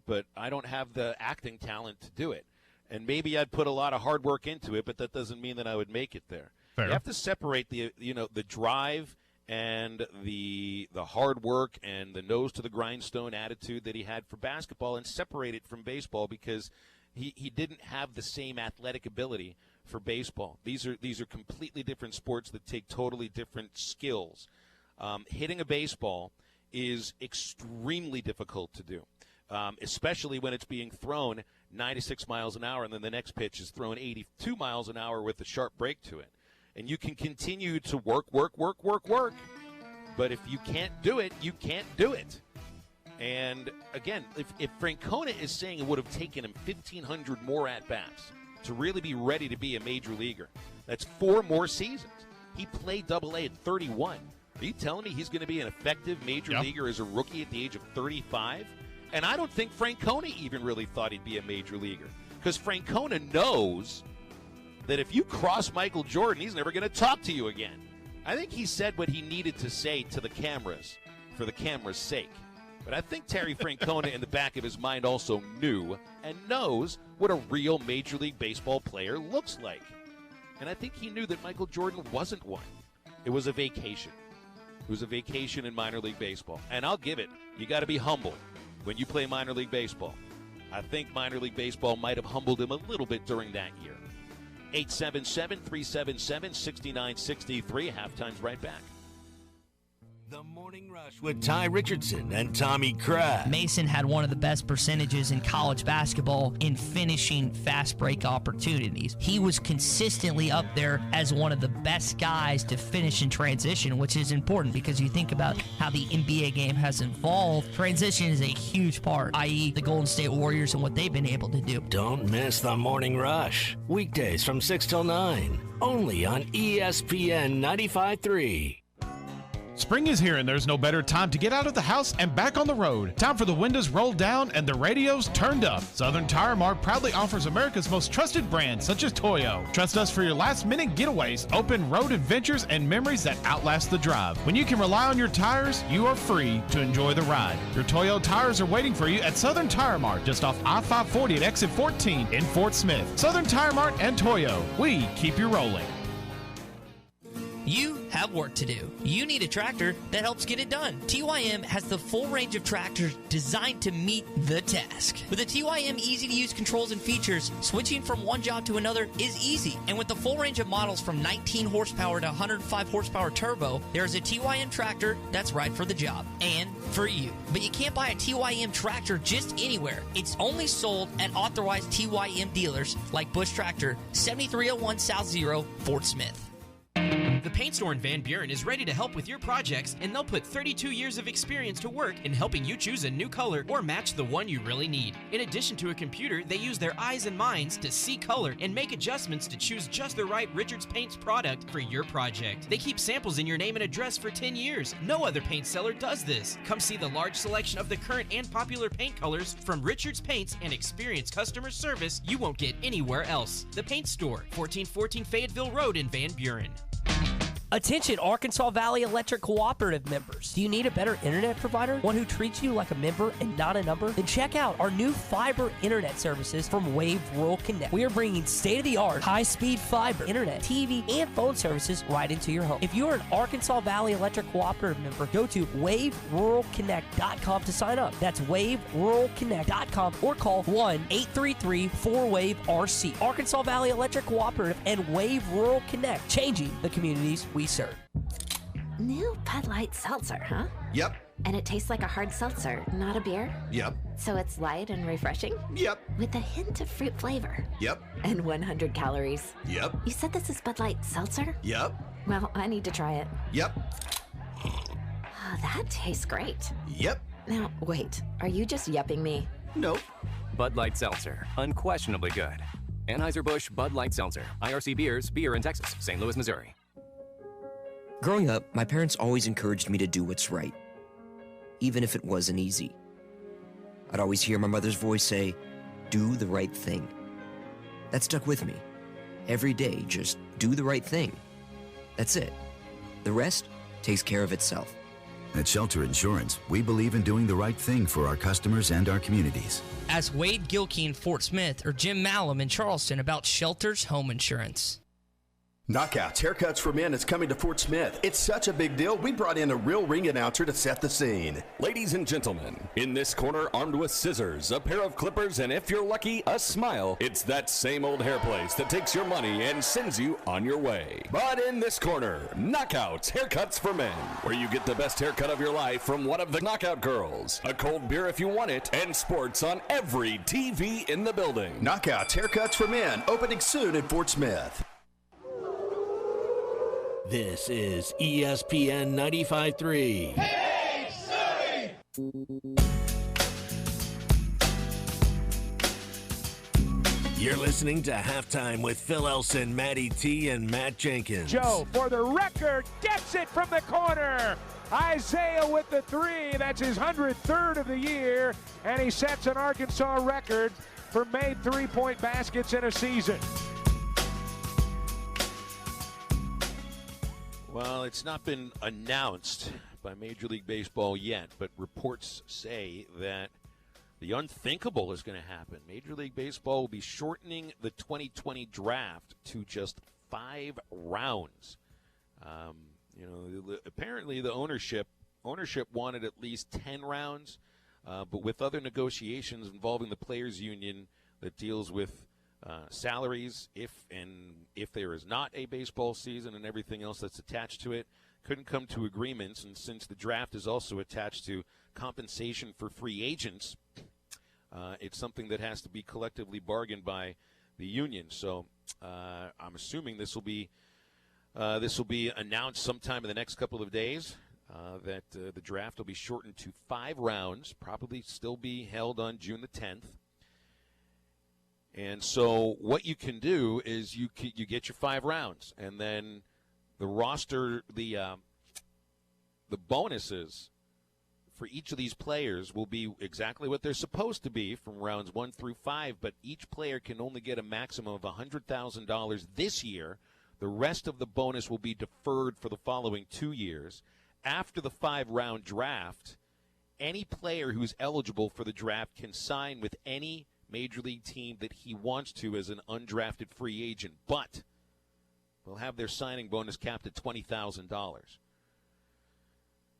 but I don't have the acting talent to do it. And maybe I'd put a lot of hard work into it, but that doesn't mean that I would make it there. Fair. You have to separate the drive and the hard work and the nose to the grindstone attitude that he had for basketball and separate it from baseball because he didn't have the same athletic ability for baseball. These are completely different sports that take totally different skills. Hitting a baseball is extremely difficult to do, especially when it's being thrown 96 miles an hour and then the next pitch is thrown 82 miles an hour with a sharp break to it. And you can continue to work. But if you can't do it, you can't do it. And, again, if Francona is saying it would have taken him 1,500 more at-bats to really be ready to be a major leaguer, that's 4 more seasons. He played Double-A at 31. Are you telling me he's going to be an effective major leaguer as a rookie at the age of 35? And I don't think Francona even really thought he'd be a major leaguer because Francona knows that if you cross Michael Jordan, he's never going to talk to you again. I think he said what he needed to say to the cameras for the camera's sake. But I think Terry Francona in the back of his mind also knew and knows what a real Major League Baseball player looks like. And I think he knew that Michael Jordan wasn't one. It was a vacation. It was a vacation in minor league baseball. And I'll give it, you got to be humble when you play minor league baseball. I think minor league baseball might have humbled him a little bit during that year. 877-377-6963. Halftime's right back. The Morning Rush with Ty Richardson and Tommy Crabb. Mason had one of the best percentages in college basketball in finishing fast break opportunities. He was consistently up there as one of the best guys to finish in transition, which is important because you think about how the NBA game has evolved. Transition is a huge part, i.e. the Golden State Warriors and what they've been able to do. Don't miss the Morning Rush. Weekdays from 6 till 9. Only on ESPN 95.3. Spring is here and there's no better time to get out of the house and back on the road. Time for the windows rolled down and the radios turned up. Southern Tire Mart proudly offers America's most trusted brands such as Toyo. Trust us for your last minute getaways, open road adventures, and memories that outlast the drive. When you can rely on your tires, you are free to enjoy the ride. Your Toyo tires are waiting for you at Southern Tire Mart just off I-540 at exit 14 in Fort Smith. Southern Tire Mart and Toyo, we keep you rolling. You have work to do. You need a tractor that helps get it done. TYM has the full range of tractors designed to meet the task. With the TYM easy-to-use controls and features, switching from one job to another is easy. And with the full range of models from 19 horsepower to 105 horsepower turbo, there's a TYM tractor that's right for the job and for you. But you can't buy a TYM tractor just anywhere. It's only sold at authorized TYM dealers like Bush Tractor, 7301 South Zero, Fort Smith. The Paint Store in Van Buren is ready to help with your projects, and they'll put 32 years of experience to work in helping you choose a new color or match the one you really need. In addition to a computer, they use their eyes and minds to see color and make adjustments to choose just the right Richards Paints product for your project. They keep samples in your name and address for 10 years. No other paint seller does this. Come see the large selection of the current and popular paint colors from Richards Paints and experience customer service you won't get anywhere else. The Paint Store, 1414 Fayetteville Road in Van Buren. Attention Arkansas Valley Electric Cooperative members. Do you need a better internet provider? One who treats you like a member and not a number? Then check out our new fiber internet services from Wave Rural Connect. We are bringing state-of-the-art, high-speed fiber, internet, TV, and phone services right into your home. If you are an Arkansas Valley Electric Cooperative member, go to waveruralconnect.com to sign up. That's waveruralconnect.com or call 1-833-4WAVE-RC. Arkansas Valley Electric Cooperative and Wave Rural Connect, changing the communities we serve. New Bud Light Seltzer, huh? Yep. And it tastes like a hard seltzer, not a beer? Yep. So it's light and refreshing? Yep. With a hint of fruit flavor? Yep. And 100 calories? Yep. You said this is Bud Light Seltzer? Yep. Well, I need to try it. Yep. Oh, that tastes great. Yep. Now, wait, are you just yupping me? Nope. Bud Light Seltzer, unquestionably good. Anheuser-Busch Bud Light Seltzer, IRC Beers, beer in Texas, St. Louis, Missouri. Growing up, my parents always encouraged me to do what's right, even if it wasn't easy. I'd always hear my mother's voice say, "Do the right thing." That stuck with me. Every day, just do the right thing. That's it. The rest takes care of itself. At Shelter Insurance, we believe in doing the right thing for our customers and our communities. Ask Wade Gilkey in Fort Smith or Jim Malum in Charleston about Shelter's home insurance. Knockouts Haircuts for Men is coming to Fort Smith. It's such a big deal, we brought in a real ring announcer to set the scene. Ladies and gentlemen, in this corner, armed with scissors, a pair of clippers, and if you're lucky, a smile, it's that same old hair place that takes your money and sends you on your way. But in this corner, Knockouts Haircuts for Men, where you get the best haircut of your life from one of the Knockout girls, a cold beer if you want it, and sports on every TV in the building. Knockouts Haircuts for Men, opening soon in Fort Smith. This is ESPN 95.3. Hey, You're listening to Halftime with Phil Elson, Matty T, and Matt Jenkins. Joe, for the record, gets it from the corner. Isaiah with the three. That's his 103rd of the year, and he sets an Arkansas record for made three-point baskets in a season. Well, it's not been announced by Major League Baseball yet, but reports say that the unthinkable is going to happen. Major League Baseball will be shortening the 2020 draft to just 5 rounds. Apparently the ownership wanted at least 10 rounds, but with other negotiations involving the players' union that deals with salaries, if there is not a baseball season and everything else that's attached to it, couldn't come to agreements. And since the draft is also attached to compensation for free agents, it's something that has to be collectively bargained by the union. So I'm assuming this will be announced sometime in the next couple of days, that the draft will be shortened to 5 rounds, probably still be held on June the 10th. And so what you can do is you get your 5 rounds, and then the roster, the bonuses for each of these players will be exactly what they're supposed to be from rounds 1 through 5, but each player can only get a maximum of $100,000 this year. The rest of the bonus will be deferred for the following 2 years. After the 5-round draft, any player who's eligible for the draft can sign with any Major League team that he wants to as an undrafted free agent, but they'll have their signing bonus capped at $20,000.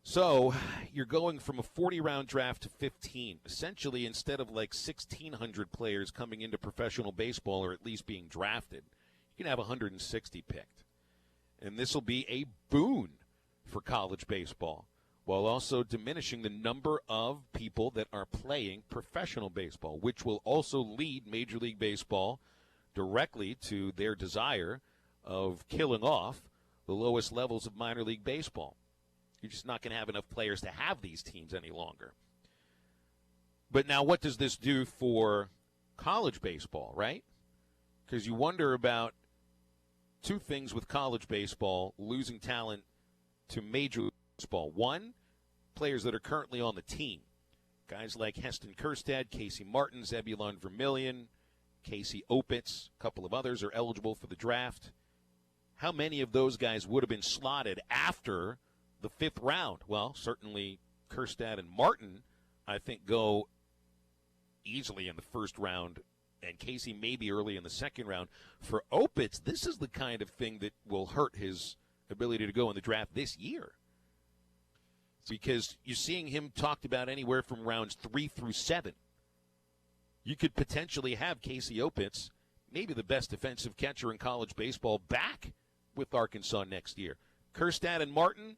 So you're going from a 40-round draft to 15. Essentially, instead of like 1,600 players coming into professional baseball or at least being drafted, you can have 160 picked. And this will be a boon for college baseball, while also diminishing the number of people that are playing professional baseball, which will also lead Major League Baseball directly to their desire of killing off the lowest levels of minor league baseball. You're just not going to have enough players to have these teams any longer. But now what does this do for college baseball, right? Because you wonder about 2 things with college baseball losing talent to Major League Baseball. 1, players that are currently on the team. Guys like Heston Kjerstad, Casey Martin, Zebulon Vermillion, Casey Opitz, a couple of others are eligible for the draft. How many of those guys would have been slotted after the 5th round? Well, certainly Kjerstad and Martin, I think, go easily in the 1st round, and Casey maybe early in the 2nd round. For Opitz, this is the kind of thing that will hurt his ability to go in the draft this year, because you're seeing him talked about anywhere from rounds 3 through 7. You could potentially have Casey Opitz, maybe the best defensive catcher in college baseball, back with Arkansas next year. Kjerstad and Martin,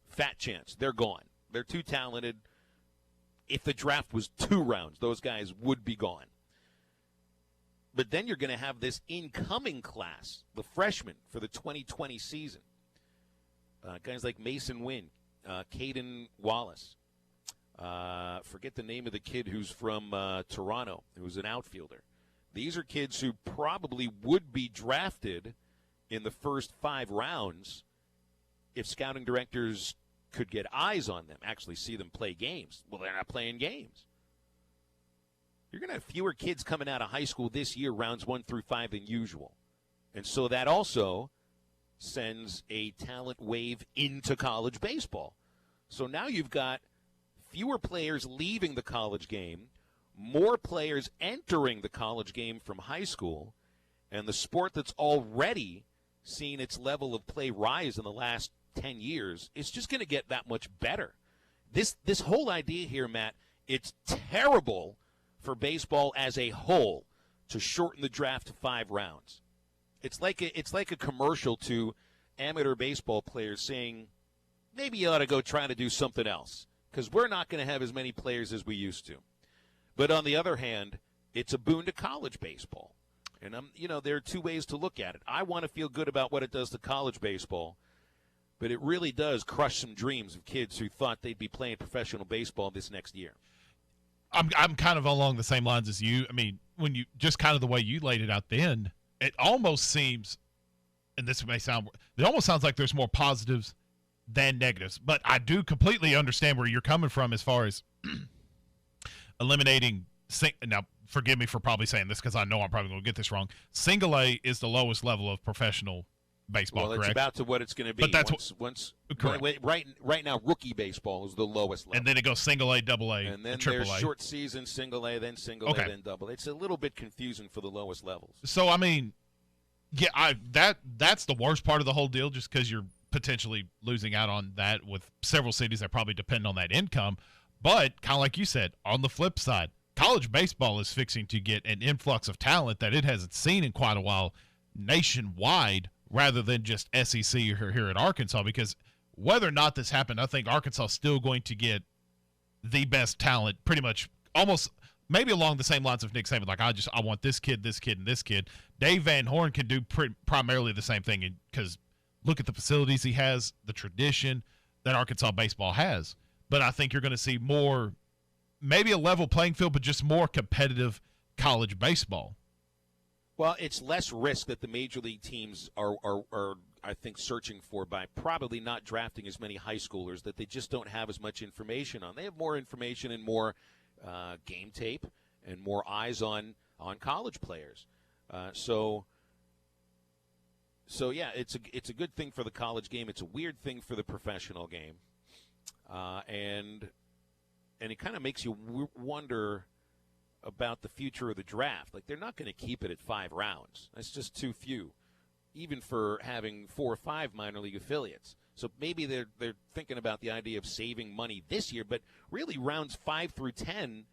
fat chance. They're gone. They're too talented. If the draft was 2 rounds, those guys would be gone. But then you're going to have this incoming class, the freshmen for the 2020 season. Guys like Mason Wynn, Caden Wallace. Forget the name of the kid who's from Toronto, who's an outfielder. These are kids who probably would be drafted in the first 5 rounds if scouting directors could get eyes on them, actually see them play games. Well, they're not playing games. You're going to have fewer kids coming out of high school this year, rounds 1 through 5, than usual. And so that also sends a talent wave into college baseball. So now you've got fewer players leaving the college game, more players entering the college game from high school, and the sport that's already seen its level of play rise in the last 10 years. It's just going to get that much better. This whole idea here, Matt, it's terrible for baseball as a whole to shorten the draft to 5 rounds. It's like a commercial to amateur baseball players saying, maybe you ought to go try to do something else because we're not going to have as many players as we used to. But on the other hand, it's a boon to college baseball. And there are 2 ways to look at it. I want to feel good about what it does to college baseball, but it really does crush some dreams of kids who thought they'd be playing professional baseball this next year. I'm kind of along the same lines as you. I mean, when you just kind of the way you laid it out then, it almost seems, and this may sound, it almost sounds like there's more positives than negatives. But I do completely understand where you're coming from as far as eliminating. Now, forgive me for probably saying this because I know I'm probably going to get this wrong. Single A is the lowest level of professional baseball, well, correct? It's about to what it's going to be. But that's right now, rookie baseball is the lowest level. And then it goes single A, double A, and then triple there's A. short season, single A, then single A, then double A. It's a little bit confusing for the lowest levels. So, I mean, yeah, that's the worst part of the whole deal just because you're potentially losing out on that with several cities that probably depend on that income. But, kind of like you said, on the flip side, college baseball is fixing to get an influx of talent that it hasn't seen in quite a while nationwide rather than just SEC or here at Arkansas, because whether or not this happened, I think Arkansas is still going to get the best talent pretty much almost maybe along the same lines of Nick Saban. Like, I want this kid, and this kid. Dave Van Horn can do primarily the same thing because look at the facilities he has, the tradition that Arkansas baseball has. But I think you're going to see more, maybe a level playing field, but just more competitive college baseball. Well, it's less risk that the major league teams are I think, searching for by probably not drafting as many high schoolers that they just don't have as much information on. They have more information and more game tape and more eyes on college players. So yeah, it's a good thing for the college game. It's a weird thing for the professional game, and it kind of makes you wonder about the future of the draft. Like, they're not going to keep it at 5 rounds. That's just too few, even for having 4 or 5 minor league affiliates. So maybe they're thinking about the idea of saving money this year, but really rounds 5 through 10,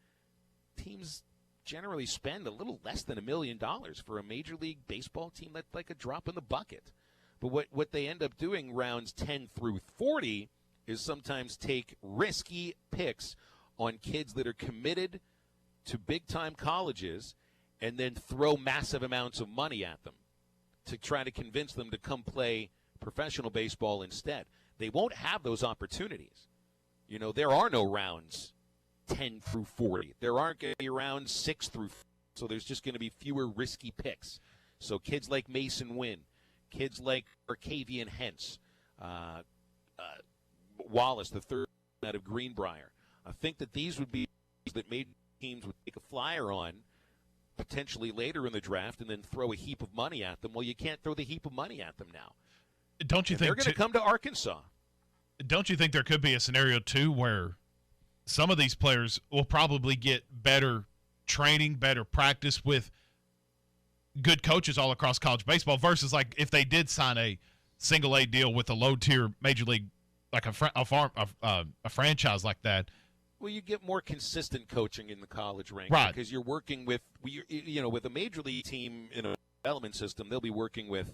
teams generally spend a little less than $1 million for a Major League Baseball team. That's like a drop in the bucket. But what they end up doing rounds 10 through 40 is sometimes take risky picks on kids that are committed to big-time colleges and then throw massive amounts of money at them to try to convince them to come play professional baseball instead. They won't have those opportunities. You know, there are no rounds 10 through 40. There aren't going to be rounds 6 through 40, so there's just going to be fewer risky picks. So kids like Mason Wynn, kids like Arcavian Hentz, Wallace, the third out of Greenbrier, I think that these would be that made teams would take a flyer on potentially later in the draft and then throw a heap of money at them. Well, you can't throw the heap of money at them now. Don't you think they're going to come to Arkansas? Don't you think there could be a scenario, too, where some of these players will probably get better training, better practice with good coaches all across college baseball versus, like, if they did sign a single-A deal with a low-tier major league, like a franchise like that? Well, you get more consistent coaching in the college ranks, right? Because you're working with, with a major league team in a development system, they'll be working with,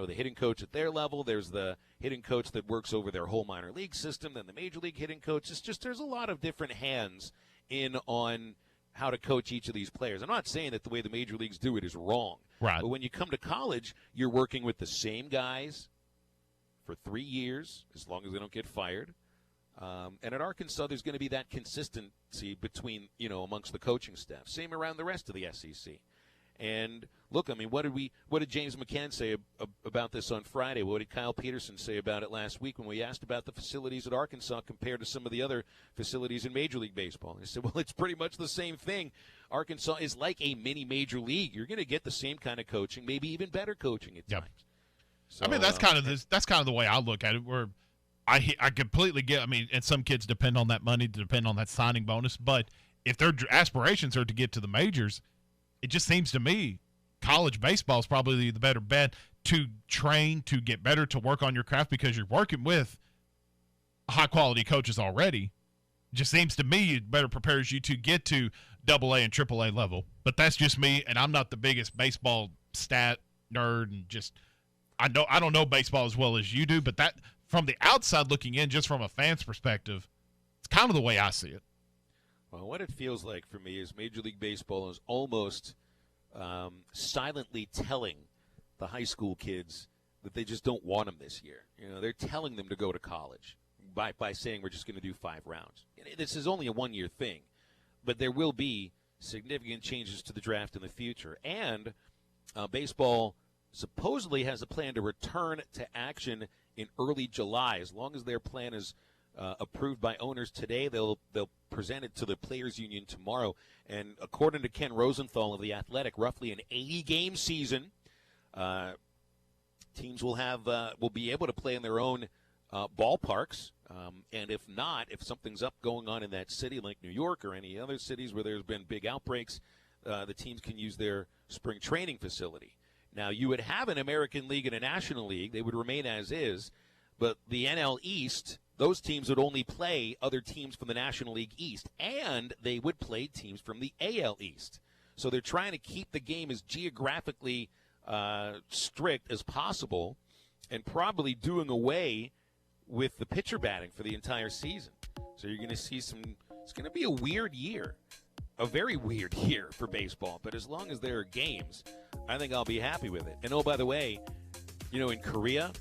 the hitting coach at their level. There's the hitting coach that works over their whole minor league system. Then the major league hitting coach. It's just there's a lot of different hands in on how to coach each of these players. I'm not saying that the way the major leagues do it is wrong, right? But when you come to college, you're working with the same guys for 3 years, as long as they don't get fired. And at Arkansas, there's going to be that consistency between, amongst the coaching staff. Same around the rest of the SEC. And look, I mean, what did James McCann say about this on Friday? What did Kyle Peterson say about it last week when we asked about the facilities at Arkansas compared to some of the other facilities in Major League Baseball? He said, well, it's pretty much the same thing. Arkansas is like a mini major league. You're going to get the same kind of coaching, maybe even better coaching at times. So, I mean, that's kind of the way I look at it, where I completely get. I mean, and some kids depend on that money, depend on that signing bonus. But if their aspirations are to get to the majors, it just seems to me college baseball is probably the better bet to train, to get better, to work on your craft because you're working with high-quality coaches already. It just seems to me it better prepares you to get to AA and AAA level. But that's just me, and I'm not the biggest baseball stat nerd, and just I don't know baseball as well as you do, but that from the outside looking in, just from a fan's perspective, it's kind of the way I see it. Well, what it feels like for me is Major League Baseball is almost silently telling the high school kids that they just don't want them this year. You know, they're telling them to go to college by saying we're just going to do 5 rounds. This is only a one-year thing, but there will be significant changes to the draft in the future. And baseball supposedly has a plan to return to action in early July. As long as their plan is approved by owners today, they'll present it to the Players Union tomorrow. And according to Ken Rosenthal of The Athletic, roughly an 80-game season, teams will be able to play in their own ballparks. And if not, if something's up going on in that city like New York or any other cities where there's been big outbreaks, the teams can use their spring training facility. Now, you would have an American League and a National League. They would remain as is. But the NL East, those teams would only play other teams from the National League East. And they would play teams from the AL East. So they're trying to keep the game as geographically strict as possible and probably doing away with the pitcher batting for the entire season. So you're going to see it's going to be a weird year, a very weird year for baseball. But as long as there are games, I think I'll be happy with it. And, oh, by the way, in Korea,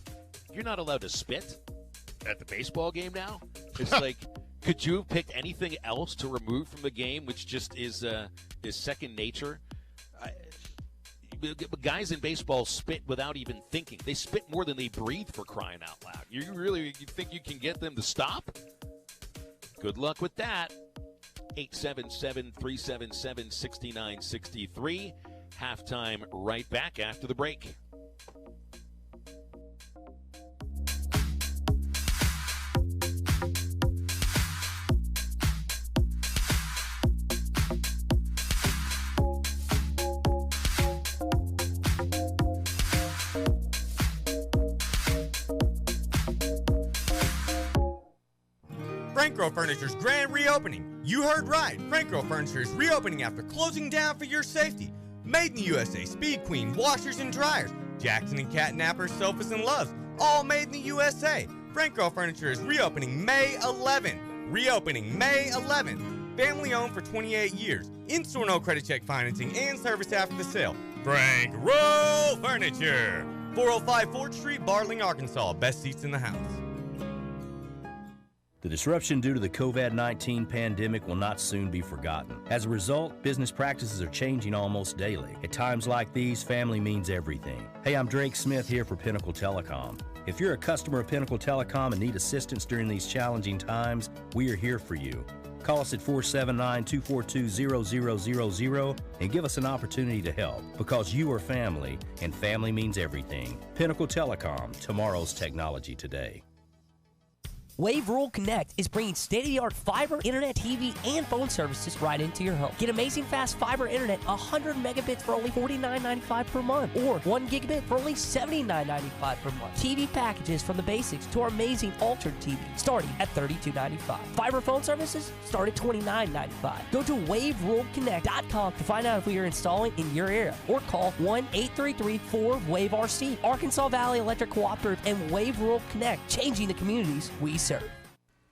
you're not allowed to spit at the baseball game now. It's like, could you have picked anything else to remove from the game, which just is second nature? Guys in baseball spit without even thinking. They spit more than they breathe, for crying out loud. You think you can get them to stop? Good luck with that. 877-377-6963. Halftime right back after the break. Franco Furniture's grand reopening. You heard right. Franco Furniture is reopening after closing down for your safety. Made in the USA, Speed Queen, washers and dryers, Jackson and Cat Nappers, sofas and loves, all made in the USA. Franco Furniture is reopening May 11. Reopening May 11. Family owned for 28 years. In-store no credit check financing and service after the sale. Franco Furniture. 405 4th Street, Barling, Arkansas. Best seats in the house. The disruption due to the COVID-19 pandemic will not soon be forgotten. As a result, business practices are changing almost daily. At times like these, family means everything. Hey, I'm Drake Smith here for Pinnacle Telecom. If you're a customer of Pinnacle Telecom and need assistance during these challenging times, we are here for you. Call us at 479-242-0000 and give us an opportunity to help, because you are family, and family means everything. Pinnacle Telecom, tomorrow's technology today. Wave Rural Connect is bringing state-of-the-art fiber, internet, TV, and phone services right into your home. Get amazing fast fiber internet, 100 megabits for only $49.95 per month, or 1 gigabit for only $79.95 per month. TV packages from the basics to our amazing altered TV, starting at $32.95. Fiber phone services start at $29.95. Go to waveruralconnect.com to find out if we are installing in your area, or call 1-833-4-WAVE-RC. Arkansas Valley Electric Cooperative and Wave Rural Connect, changing the communities we serve.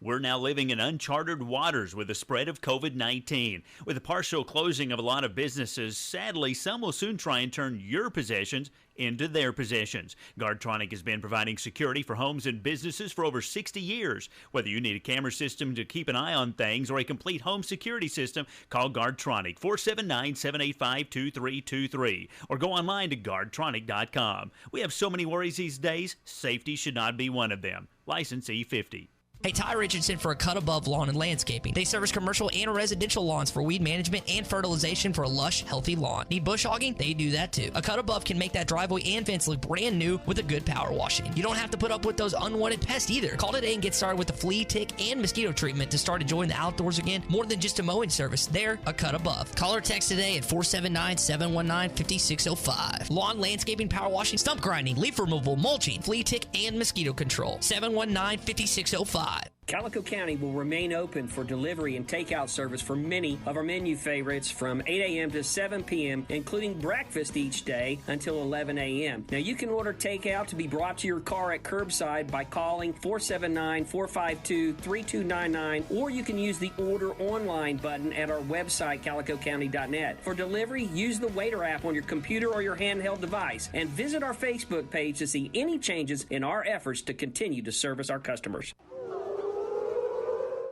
We're now living in uncharted waters with the spread of COVID-19. With the partial closing of a lot of businesses, sadly, some will soon try and turn your possessions into their possessions. Guardtronic has been providing security for homes and businesses for over 60 years. Whether you need a camera system to keep an eye on things or a complete home security system, call Guardtronic 479-785-2323 or go online to guardtronic.com. We have so many worries these days, safety should not be one of them. License E50. Hey, Ty Richardson for A Cut Above Lawn and Landscaping. They service commercial and residential lawns for weed management and fertilization for a lush, healthy lawn. Need bush hogging? They do that too. A Cut Above can make that driveway and fence look brand new with a good power washing. You don't have to put up with those unwanted pests either. Call today and get started with the flea, tick, and mosquito treatment to start enjoying the outdoors again. More than just a mowing service, they're A Cut Above. Call or text today at 479-719-5605. Lawn, landscaping, power washing, stump grinding, leaf removal, mulching, flea, tick, and mosquito control. 719-5605. Calico County will remain open for delivery and takeout service for many of our menu favorites from 8 a.m. to 7 p.m., including breakfast each day until 11 a.m. Now, you can order takeout to be brought to your car at curbside by calling 479-452-3299, or you can use the Order Online button at our website, calicocounty.net. For delivery, use the Waiter app on your computer or your handheld device, and visit our Facebook page to see any changes in our efforts to continue to service our customers.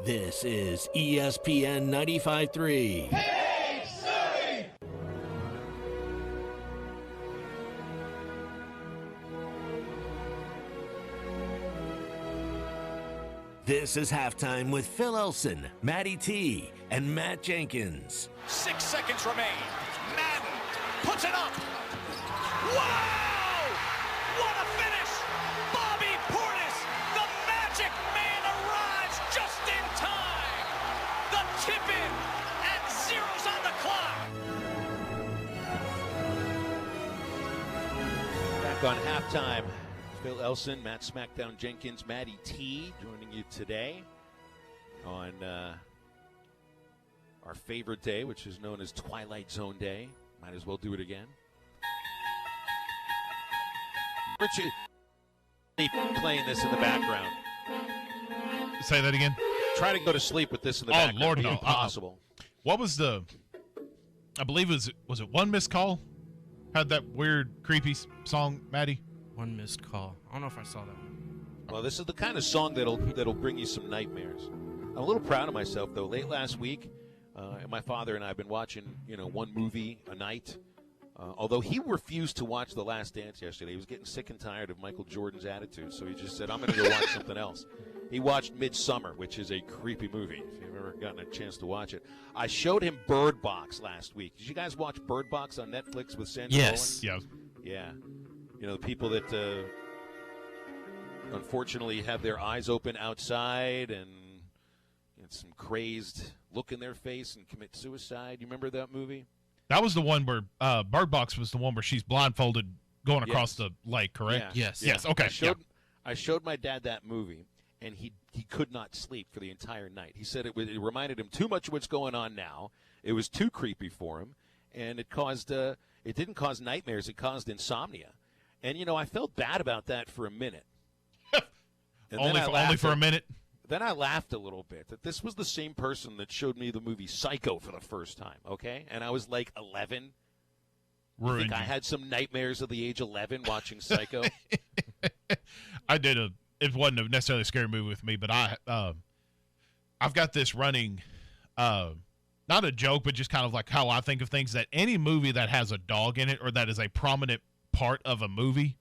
This is ESPN 95.3. Hey, Surrey! This is Halftime with Phil Elson, Matty T, and Matt Jenkins. 6 seconds remain. Madden puts it up. Wow! What a finish! Bobby Portis, the magic man, arrives just in time. The tip in and zeros on the clock. Back on Halftime. Phil Elson, Matt Smackdown Jenkins, Matty T joining you today on our favorite day, which is known as Twilight Zone Day. Might as well do it again. Richie playing this in the background. Say that again. Try to go to sleep with this in the background. Lord, no. Impossible. What was the? I believe was it One Missed Call? Had that weird, creepy song, Maddie? One Missed Call. I don't know if I saw that one. Well, this is the kind of song that'll bring you some nightmares. I'm a little proud of myself, though. Late last week, my father and I have been watching, one movie a night. Although he refused to watch The Last Dance yesterday. He was getting sick and tired of Michael Jordan's attitude, so he just said, I'm going to go watch something else. He watched Midsommar, which is a creepy movie, if you've ever gotten a chance to watch it. I showed him Bird Box last week. Did you guys watch Bird Box on Netflix with Sandra Yes. Bullock? Yeah. The people that unfortunately have their eyes open outside and some crazed look in their face and commit suicide. You remember that movie? That was the one where Bird Box was the one where she's blindfolded going across the lake, correct? Yeah. Yes. Okay. I showed my dad that movie, and he could not sleep for the entire night. He said it reminded him too much of what's going on now. It was too creepy for him, and it didn't cause nightmares. It caused insomnia. And, I felt bad about that for a minute. Only for a minute? Then I laughed a little bit that this was the same person that showed me the movie Psycho for the first time, okay? And I was like 11. I think I had some nightmares of the age 11 watching Psycho. I did it wasn't necessarily a scary movie with me, but I've got this running, not a joke, but just kind of like how I think of things, that any movie that has a dog in it or that is a prominent part of a movie,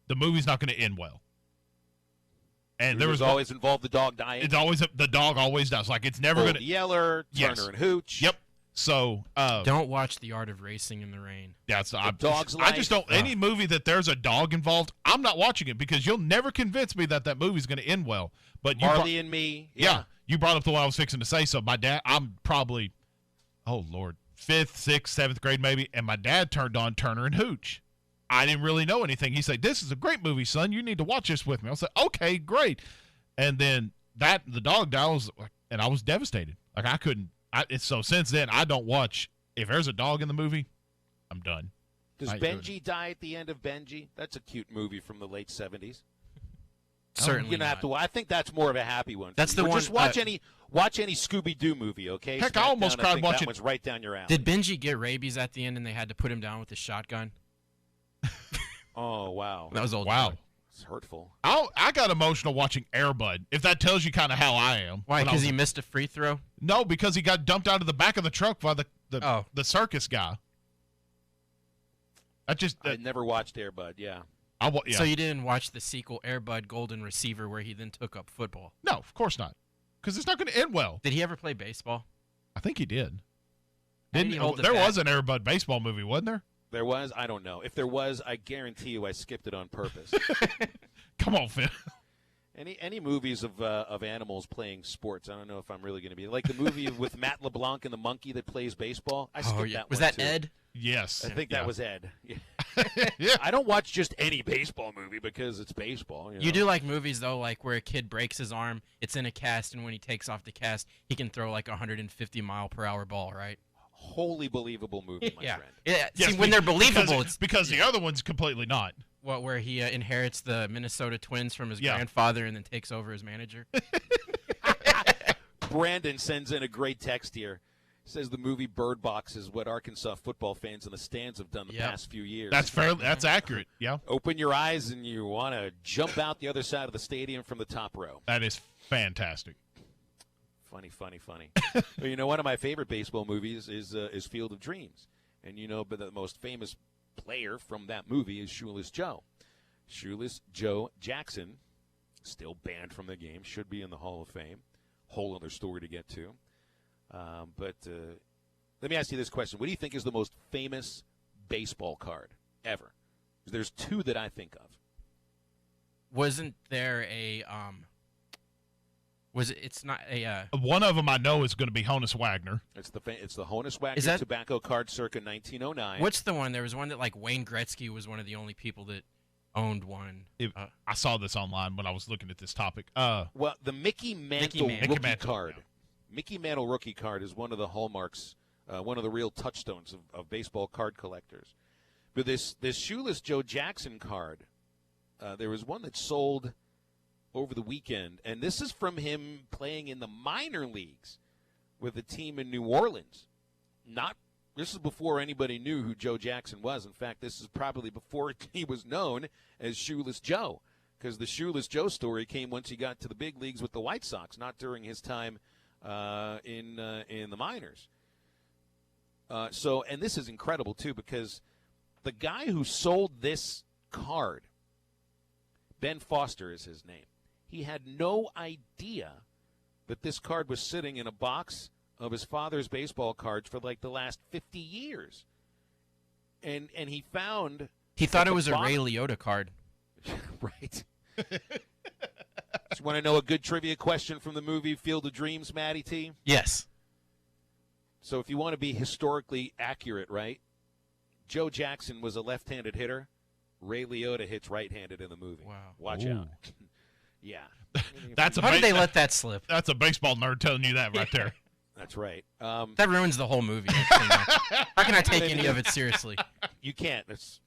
the movie's not going to end well. And there was always involved the dog dying. It's always the dog always does. Like it's never going to Yeller, Turner and Hooch. Yep. So don't watch The Art of Racing in the Rain. Yeah, Dog's Life. I just don't. Any movie that there's a dog involved, I'm not watching it because you'll never convince me that movie's going to end well. But Marley and Me. Yeah, you brought up the one I was fixing to say. So my dad, I'm probably, oh Lord, 5th, 6th, 7th grade maybe, and my dad turned on Turner and Hooch. I didn't really know anything. He said, "This is a great movie, son. You need to watch this with me." I was like, "Okay, great." And then the dog died, and I was devastated. Like I couldn't. So since then, I don't watch. If there's a dog in the movie, I'm done. Does Benji die at the end of Benji? That's a cute movie from the late 70s. Certainly, you're gonna have to. I think that's more of a happy one. That's the one. Just watch any Scooby-Doo movie, okay? Heck, I almost cried watching. That one's right down your alley. Did Benji get rabies at the end, and they had to put him down with a shotgun? Oh wow, that was old. Wow. It's hurtful. I got emotional watching Air Bud, if that tells you kind of how I am. Why, because he missed a free throw? No, because he got dumped out of the back of the truck by the circus guy. I never watched Air Bud, yeah. Yeah. So you didn't watch the sequel, Air Bud Golden Receiver, where he then took up football? No, of course not. Because it's not going to end well. Did he ever play baseball? I think he did. Did he hold the there bat? was an Air Bud baseball movie, wasn't there? There was? I don't know. If there was, I guarantee you I skipped it on purpose. Come on, Phil. Any movies of animals playing sports, I don't know if I'm really going to be. Like the movie with Matt LeBlanc and the monkey that plays baseball. I skipped that Was one, that too. Ed? Yes. I think that was Ed. Yeah. Yeah. I don't watch just any baseball movie because it's baseball. You do like movies, though, like where a kid breaks his arm, it's in a cast, and when he takes off the cast, he can throw like a 150-mile-per-hour ball, right? Wholly believable movie, my friend. Yeah. Yes, See, when they're believable, because the other one's completely not. What, where he inherits the Minnesota Twins from his Yeah. grandfather and then takes over as manager? Brandon sends in a great text here. Says the movie Bird Box is what Arkansas football fans in the stands have done the past few years. That's fair. That's accurate. Yeah. Open your eyes and you want to jump out the other side of the stadium from the top row. That is fantastic. Funny. Well, you know, one of my favorite baseball movies is Field of Dreams, and you know, but the most famous player from that movie is Shoeless Joe. Shoeless Joe Jackson, still banned from the game, should be in the Hall of Fame. Whole other story to get to. But let me ask you this question. What do you think is the most famous baseball card ever? There's two that I think of. Wasn't there a it's not a One of them I know is going to be Honus Wagner. It's the Honus Wagner tobacco card circa 1909. What's the one? There was one that like Wayne Gretzky was one of the only people that owned one. I saw this online when I was looking at this topic. Well, the Mickey Mantle rookie Mantle, card. Yeah. Mickey Mantle rookie card is one of the hallmarks, one of the real touchstones of baseball card collectors. But this Shoeless Joe Jackson card, there was one that sold over the weekend, and this is from him playing in the minor leagues with a team in New Orleans. This is before anybody knew who Joe Jackson was. In fact, this is probably before he was known as Shoeless Joe, because the Shoeless Joe story came once he got to the big leagues with the White Sox, not during his time in the minors. And this is incredible too, because the guy who sold this card, Ben Foster is his name, he had no idea that this card was sitting in a box of his father's baseball cards for like the last 50 years. And he found... He thought it was a Ray Liotta card. Right. You want to know a good trivia question from the movie Field of Dreams, Matty T? Yes. So if you want to be historically accurate, right, Joe Jackson was a left-handed hitter. Ray Liotta hits right-handed in the movie. Wow. Watch out. Yeah. How did they let that slip? That's a baseball nerd telling you that right there. That's right. That ruins the whole movie. How can I take any of it seriously? You can't. That's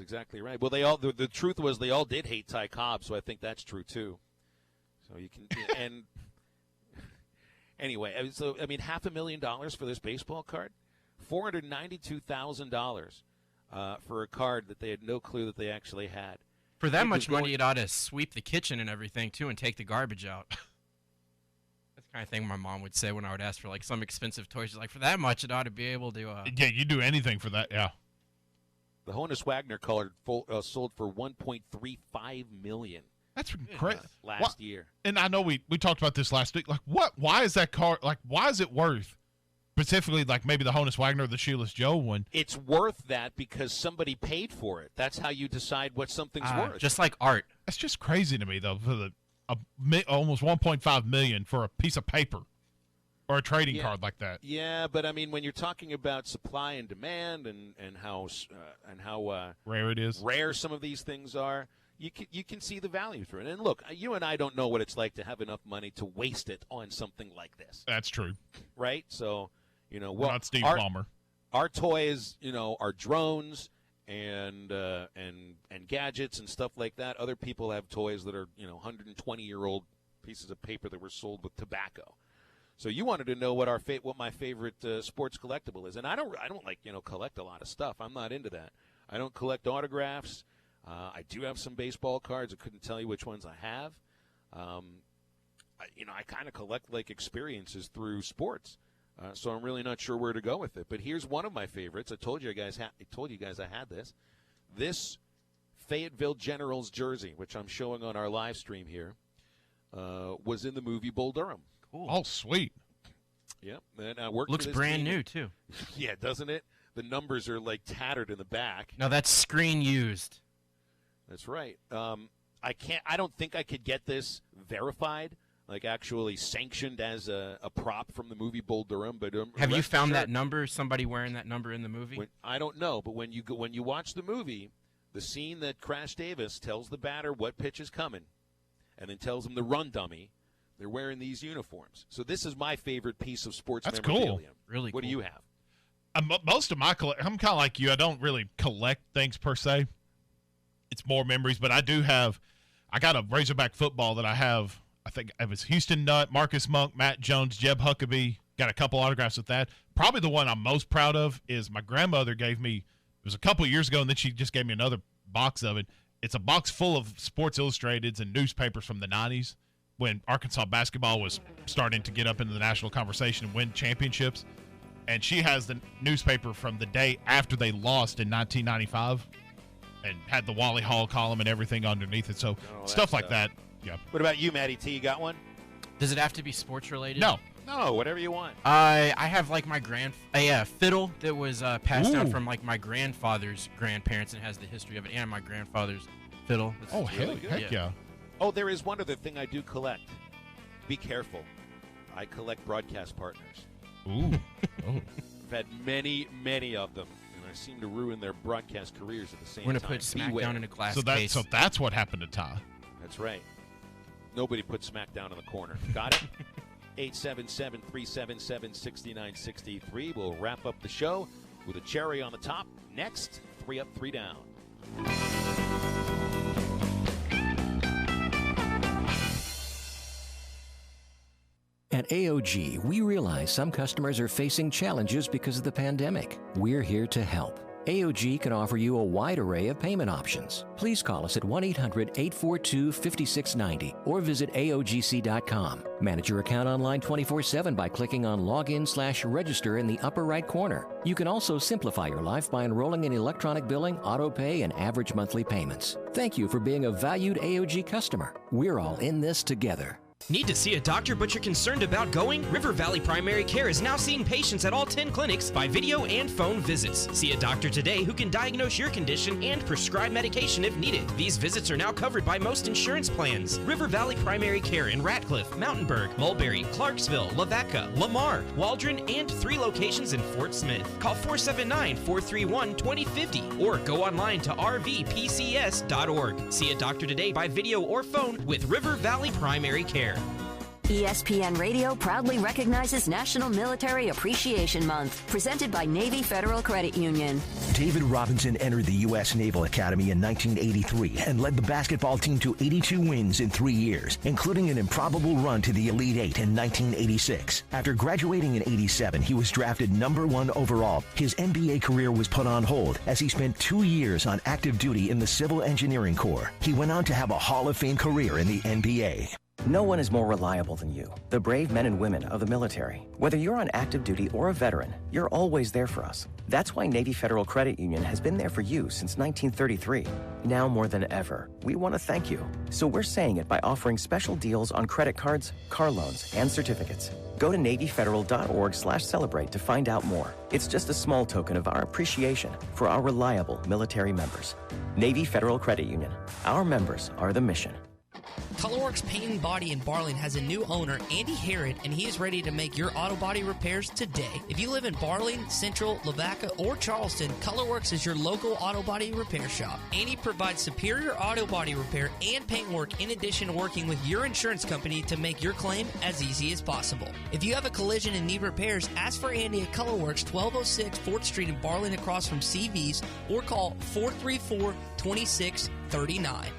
exactly right. Well, the truth was they all did hate Ty Cobb, so I think that's true too. So you can and anyway, so I mean, $500,000 for this baseball card, $492,000 for a card that they had no clue that they actually had. For that much money, it ought to sweep the kitchen and everything too, and take the garbage out. That's the kind of thing my mom would say when I would ask for like some expensive toys. She's like, for that much, it ought to be able to. Yeah, you do anything for that. Yeah. The Honus Wagner card sold for $1.35 million. That's crazy. Last year. And I know we talked about this last week. Like, what? Why is that card? Like, why is it worth? Specifically, like maybe the Honus Wagner or the Shoeless Joe one. It's worth that because somebody paid for it. That's how you decide what something's worth. Just like art. That's just crazy to me, though, for almost $1.5 million for a piece of paper or a trading card like that. Yeah, but I mean, when you're talking about supply and demand and how rare it is, rare some of these things are, you can see the value through it. And look, you and I don't know what it's like to have enough money to waste it on something like this. That's true, right? So. We're not Steve Ballmer. Our toys, are drones and gadgets and stuff like that. Other people have toys that are, 120-year-old pieces of paper that were sold with tobacco. So you wanted to know what my favorite sports collectible is, and I don't like collect a lot of stuff. I'm not into that. I don't collect autographs. I do have some baseball cards. I couldn't tell you which ones I have. I kind of collect like experiences through sports. So I'm really not sure where to go with it. But here's one of my favorites. I told you guys I had this. This Fayetteville Generals jersey, which I'm showing on our live stream here, was in the movie Bull Durham. Cool. Oh, sweet. Yep. And I worked Looks for this brand team. new, too. Yeah, doesn't it? The numbers are, like, tattered in the back. No, that's screen used. That's right. I don't think I could get this verified, like actually sanctioned as a prop from the movie Bull Durham. But have you found that number? Somebody wearing that number in the movie? I don't know, but when you watch the movie, the scene that Crash Davis tells the batter what pitch is coming, and then tells him to run dummy, they're wearing these uniforms. So this is my favorite piece of sports memorabilia. Cool. Really What cool. do you have? Most of my I'm kind of like you. I don't really collect things per se. It's more memories, but I got a Razorback football that I have. I think it was Houston Nutt, Marcus Monk, Matt Jones, Jeb Huckabee. Got a couple autographs with that. Probably the one I'm most proud of is my grandmother gave me. It was a couple of years ago, and then she just gave me another box of it. It's a box full of Sports Illustrateds and newspapers from the 90s when Arkansas basketball was starting to get up into the national conversation and win championships. And she has the newspaper from the day after they lost in 1995 and had the Wally Hall column and everything underneath it. So stuff like that. Yeah. What about you, Matty T? You got one? Does it have to be sports related? No. No, whatever you want. I have like my fiddle that was passed down from like my grandfather's grandparents and has the history of it, and my grandfather's fiddle. It's heck yeah. Oh, there is one other thing I do collect. Be careful. I collect broadcast partners. Ooh. I've had many, many of them, and I seem to ruin their broadcast careers at the same time. We're going to put SmackDown in a glass case. So that's what happened to Ty. That's right. Nobody put SmackDown in the corner. Got it? 877-377-6963. We'll wrap up the show with a cherry on the top. Next, 3 Up, 3 Down. At AOG, we realize some customers are facing challenges because of the pandemic. We're here to help. AOG can offer you a wide array of payment options. Please call us at 1-800-842-5690 or visit AOGC.com. Manage your account online 24/7 by clicking on Login/Register in the upper right corner. You can also simplify your life by enrolling in electronic billing, auto pay, and average monthly payments. Thank you for being a valued AOG customer. We're all in this together. Need to see a doctor but you're concerned about going? River Valley Primary Care is now seeing patients at all 10 clinics by video and phone visits. See a doctor today who can diagnose your condition and prescribe medication if needed. These visits are now covered by most insurance plans. River Valley Primary Care in Ratcliffe, Mountainburg, Mulberry, Clarksville, Lavaca, Lamar, Waldron, and 3 locations in Fort Smith. Call 479-431-2050 or go online to rvpcs.org. See a doctor today by video or phone with River Valley Primary Care. ESPN Radio proudly recognizes National Military Appreciation Month, presented by Navy Federal Credit Union. David Robinson entered the U.S. Naval Academy in 1983 and led the basketball team to 82 wins in 3 years, including an improbable run to the Elite Eight in 1986. After graduating in 87, he was drafted #1 overall. His NBA career was put on hold as he spent 2 years on active duty in the Civil Engineering Corps. He went on to have a Hall of Fame career in the NBA. No one is more reliable than you, the brave men and women of the military. Whether you're on active duty or a veteran, you're always there for us. That's why Navy Federal Credit Union has been there for you since 1933. Now more than ever, we want to thank you. So we're saying it by offering special deals on credit cards, car loans, and certificates. Go to NavyFederal.org/celebrate to find out more. It's just a small token of our appreciation for our reliable military members. Navy Federal Credit Union. Our members are the mission. Colorworks Paint and Body in Barling has a new owner, Andy Herod, and he is ready to make your auto body repairs today. If you live in Barling, Central, Lavaca, or Charleston, Colorworks is your local auto body repair shop. Andy provides superior auto body repair and paint work in addition to working with your insurance company to make your claim as easy as possible. If you have a collision and need repairs, ask for Andy at Colorworks, 1206 4th Street in Barling across from CV's, or call 434-2639.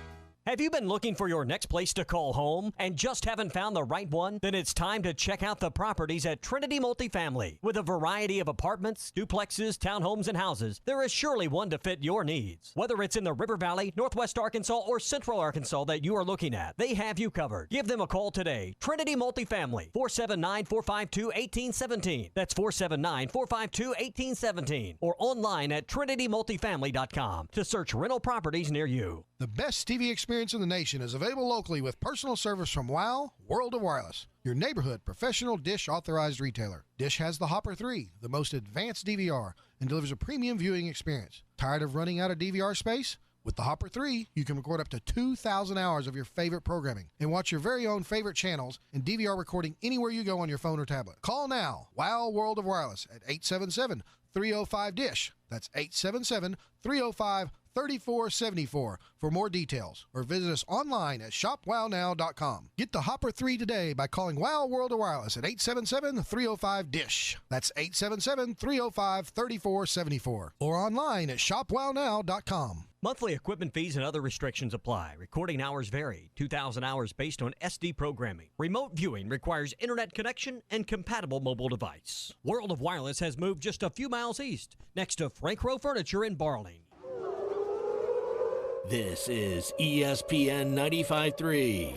Have you been looking for your next place to call home and just haven't found the right one? Then it's time to check out the properties at Trinity Multifamily. With a variety of apartments, duplexes, townhomes, and houses, there is surely one to fit your needs. Whether it's in the River Valley, Northwest Arkansas, or Central Arkansas that you are looking at, they have you covered. Give them a call today. Trinity Multifamily, 479-452-1817. That's 479-452-1817. Or online at trinitymultifamily.com to search rental properties near you. The best TV experience in the nation is available locally with personal service from WOW World of Wireless, your neighborhood professional Dish authorized retailer. Dish has the Hopper 3, the most advanced DVR, and delivers a premium viewing experience. Tired of running out of DVR space? With the Hopper 3, you can record up to 2,000 hours of your favorite programming and watch your very own favorite channels and DVR recording anywhere you go on your phone or tablet. Call now, WOW World of Wireless at 877-305-DISH. That's 877-305-3474 for more details, or visit us online at shopwownow.com. Get the Hopper 3 today by calling WOW World of Wireless at 877-305-DISH. That's 877-305-3474, or online at shopwownow.com. Monthly equipment fees and other restrictions apply. Recording hours vary. 2,000 hours based on SD programming. Remote viewing requires internet connection and compatible mobile device. World of Wireless has moved just a few miles east, next to Frank Rowe Furniture in Barling. This is ESPN 95.3.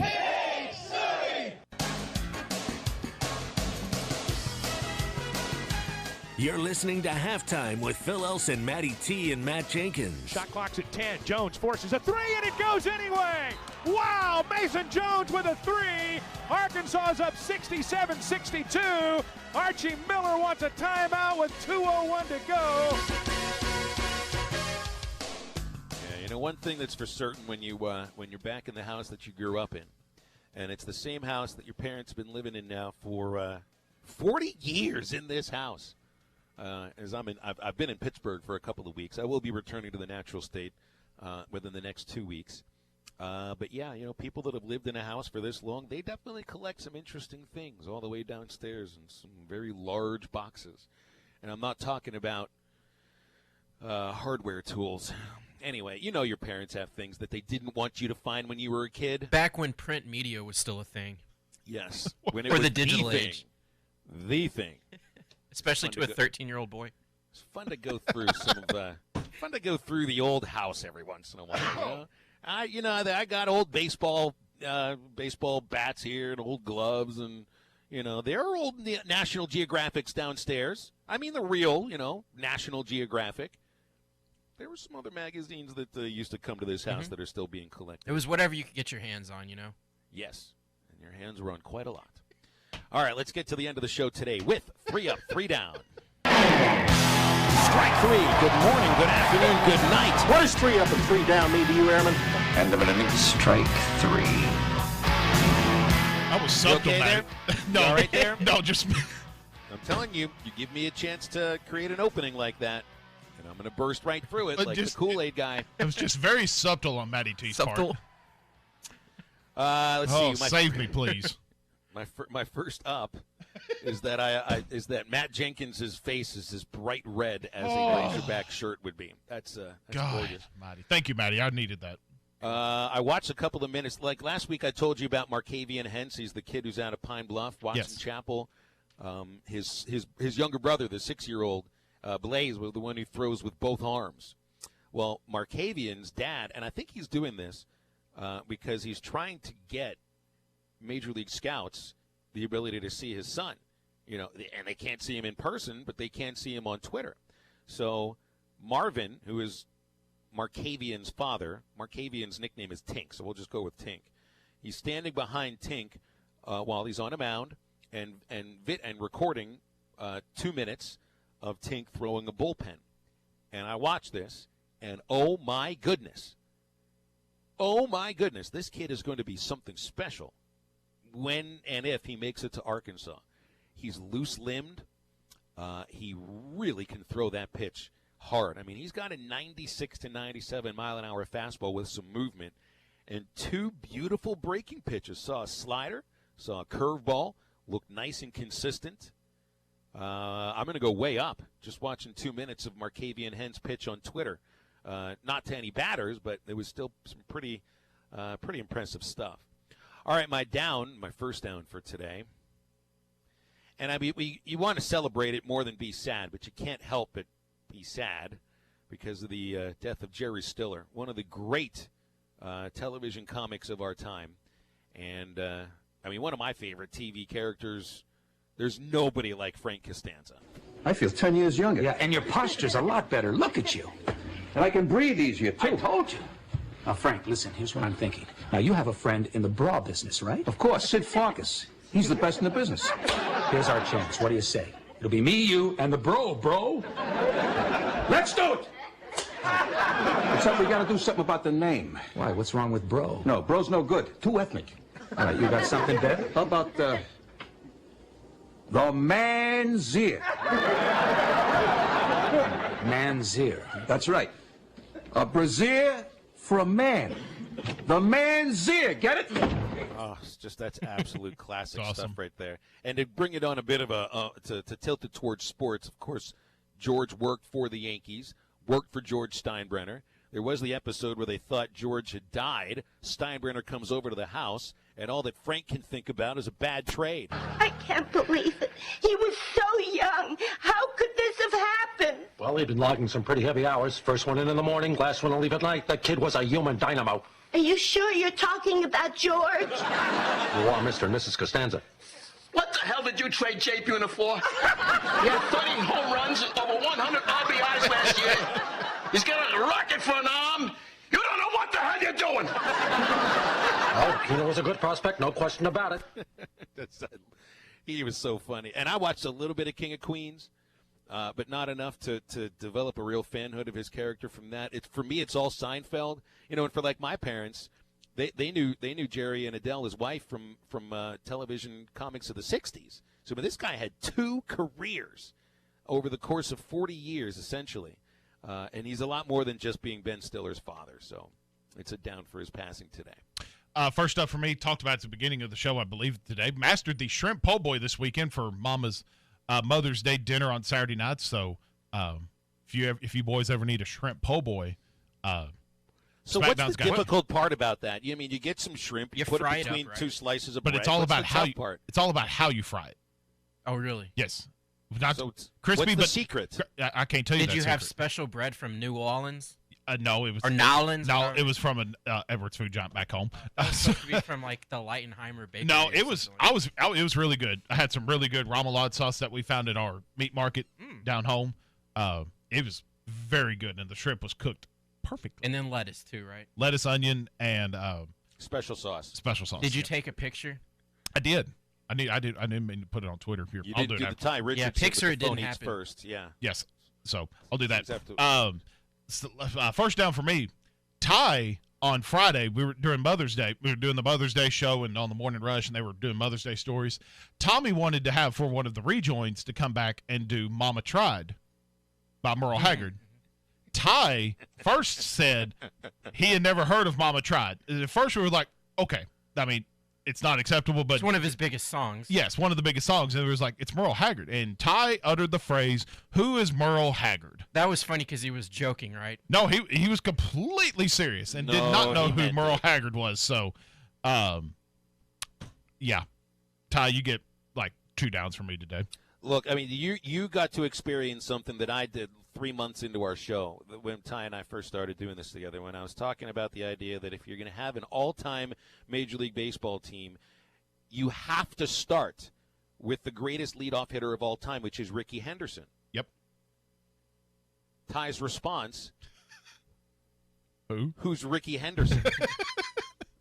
You're listening to Halftime with Phil Elson, Matty T, and Matt Jenkins. Shot clock's at 10. Jones forces a three, and it goes anyway. Wow, Mason Jones with a three. Arkansas is up 67-62. Archie Miller wants a timeout with 2:01 to go. Yeah, you know, one thing that's for certain when you're back in the house that you grew up in, and it's the same house that your parents have been living in now for 40 years in this house. I've been in Pittsburgh for a couple of weeks. I will be returning to the natural state within the next 2 weeks. But yeah, you know, people that have lived in a house for this long, they definitely collect some interesting things all the way downstairs in some very large boxes. And I'm not talking about hardware tools. Anyway, you know your parents have things that they didn't want you to find when you were a kid. Back when print media was still a thing. Yes. When it or was the digital age. The thing. Especially to a 13-year-old boy. It's fun to go through the old house every once in a while. I got old baseball bats here and old gloves, and there are old National Geographics downstairs. I mean the real, National Geographic. There were some other magazines that used to come to this house that are still being collected. It was whatever you could get your hands on, Yes, and your hands were on quite a lot. All right, let's get to the end of the show today with 3 up, 3 down. Strike 3. Good morning, good afternoon, good night. What does 3 up and 3 down mean to you, Airman? End of an inning, strike 3. I was subtle, man. No, you all right there? No, just. I'm telling you, you give me a chance to create an opening like that, and I'm going to burst right through it like the Kool-Aid guy. It was just very subtle on Matty T's part. Let's see. Save me, please. My first up is that Matt Jenkins' face is as bright red as a Razorback shirt would be. That's gorgeous. Matty. Thank you, Matty. I needed that. I watched a couple of minutes. Like last week, I told you about Markavian Hentz. He's the kid who's out of Pine Bluff, Watson Chapel. His younger brother, the 6-year-old Blaze, was the one who throws with both arms. Well, Markavian's dad, and I think he's doing this because he's trying to get Major League Scouts the ability to see his son, and they can't see him in person, but they can see him on Twitter. So Marvin, who is Markavian's father, Markavian's nickname is Tink, so we'll just go with Tink. He's standing behind Tink while he's on a mound and recording 2 minutes of Tink throwing a bullpen. And I watched this, and oh my goodness, this kid is going to be something special when and if he makes it to Arkansas. He's loose-limbed. He really can throw that pitch hard. I mean, he's got a 96 to 97 mile-an-hour fastball with some movement and 2 beautiful breaking pitches. Saw a slider, saw a curveball, looked nice and consistent. I'm going to go way up just watching 2 minutes of Markavian Hentz pitch on Twitter. Not to any batters, but there was still some pretty Pretty impressive stuff. All right, my first down for today. And I mean, you want to celebrate it more than be sad, but you can't help but be sad because of the death of Jerry Stiller, one of the great television comics of our time. And, I mean, one of my favorite TV characters. There's nobody like Frank Costanza. I feel 10 years younger. Yeah, and your posture's a lot better. Look at you. And I can breathe easier, too. I told you. Now, Frank, listen, here's what I'm thinking. Now, you have a friend in the bra business, right? Of course, Sid Farkas. He's the best in the business. Here's our chance. What do you say? It'll be me, you, and the bro. Let's do it! Except we gotta do something about the name. Why, what's wrong with bro? No, bro's no good. Too ethnic. All right, you got something better? How about, the man's ear? Man's ear. That's right. A brassiere for a man. The man's ear, get it? Oh, that's absolute classic stuff right there. And to bring it on a bit of to tilt it towards sports, of course, George worked for the Yankees, worked for George Steinbrenner. There was the episode where they thought George had died. Steinbrenner comes over to the house, and all that Frank can think about is a bad trade. I can't believe it. He was so young. How could this have happened? Well, he'd been logging some pretty heavy hours. First one in the morning, last one to leave at night. That kid was a human dynamo. Are you sure you're talking about George? You are Mr. and Mrs. Costanza. What the hell did you trade Jay Buhner for? He had 30 home runs, over 100 RBIs last year. He's got a rocket for an arm. You don't know what the hell you're doing. Oh, Buhner was a good prospect, no question about it. He was so funny. And I watched a little bit of King of Queens, but not enough to develop a real fanhood of his character from that. For me, it's all Seinfeld. You know, and for like my parents, they knew Jerry and Adele, his wife, from television comics of the 60s. So but this guy had 2 careers over the course of 40 years, essentially. And he's a lot more than just being Ben Stiller's father. So it's a down for his passing today. First up for me, talked about at the beginning of the show, I believe today, mastered the shrimp po' boy this weekend for Mama's Mother's Day dinner on Saturday night. So if you boys ever need a shrimp po' boy, so what's the difficult part about that? You mean you get some shrimp, you put it between two slices of bread. But it's all about how it's all about how you fry it. Oh, really? Yes. Not so crispy, what's the but secret? I can't tell you. Did you have special bread from New Orleans? No, it was Nowlands. No, it was from an Edwards Food Giant back home. It was supposed to be from like the Lightenheimer bakery. No, it was. It was really good. I had some really good remoulade sauce that we found at our meat market down home. It was very good, and the shrimp was cooked perfectly. And then lettuce too, right? Lettuce, onion, and special sauce. Special sauce. Did you take a picture? I did. I didn't mean to put it on Twitter. Here, you I'll did do it the Ty Richardson. Yeah, Pixar didn't happen first. Yeah. Yes. So I'll do that. First down for me, Ty on Friday. We were during Mother's Day. We were doing the Mother's Day show and on the Morning Rush, and they were doing Mother's Day stories. Tommy wanted to have for one of the rejoins to come back and do "Mama Tried" by Merle Haggard. Ty first said he had never heard of "Mama Tried." At first, we were like, okay, I mean, it's not acceptable, but it's one of his biggest songs. Yes, one of the biggest songs. And it was like, it's Merle Haggard. And Ty uttered the phrase, "Who is Merle Haggard?" That was funny because he was joking, right? No, he was completely serious and did not know who Merle Haggard was. So, yeah. Ty, you get like 2 downs from me today. Look, I mean, you got to experience something that I did 3 months into our show when Ty and I first started doing this together, when I was talking about the idea that if you're going to have an all-time Major League Baseball team, you have to start with the greatest leadoff hitter of all time, which is Rickey Henderson. Yep. Ty's response, Who? Who's Rickey Henderson?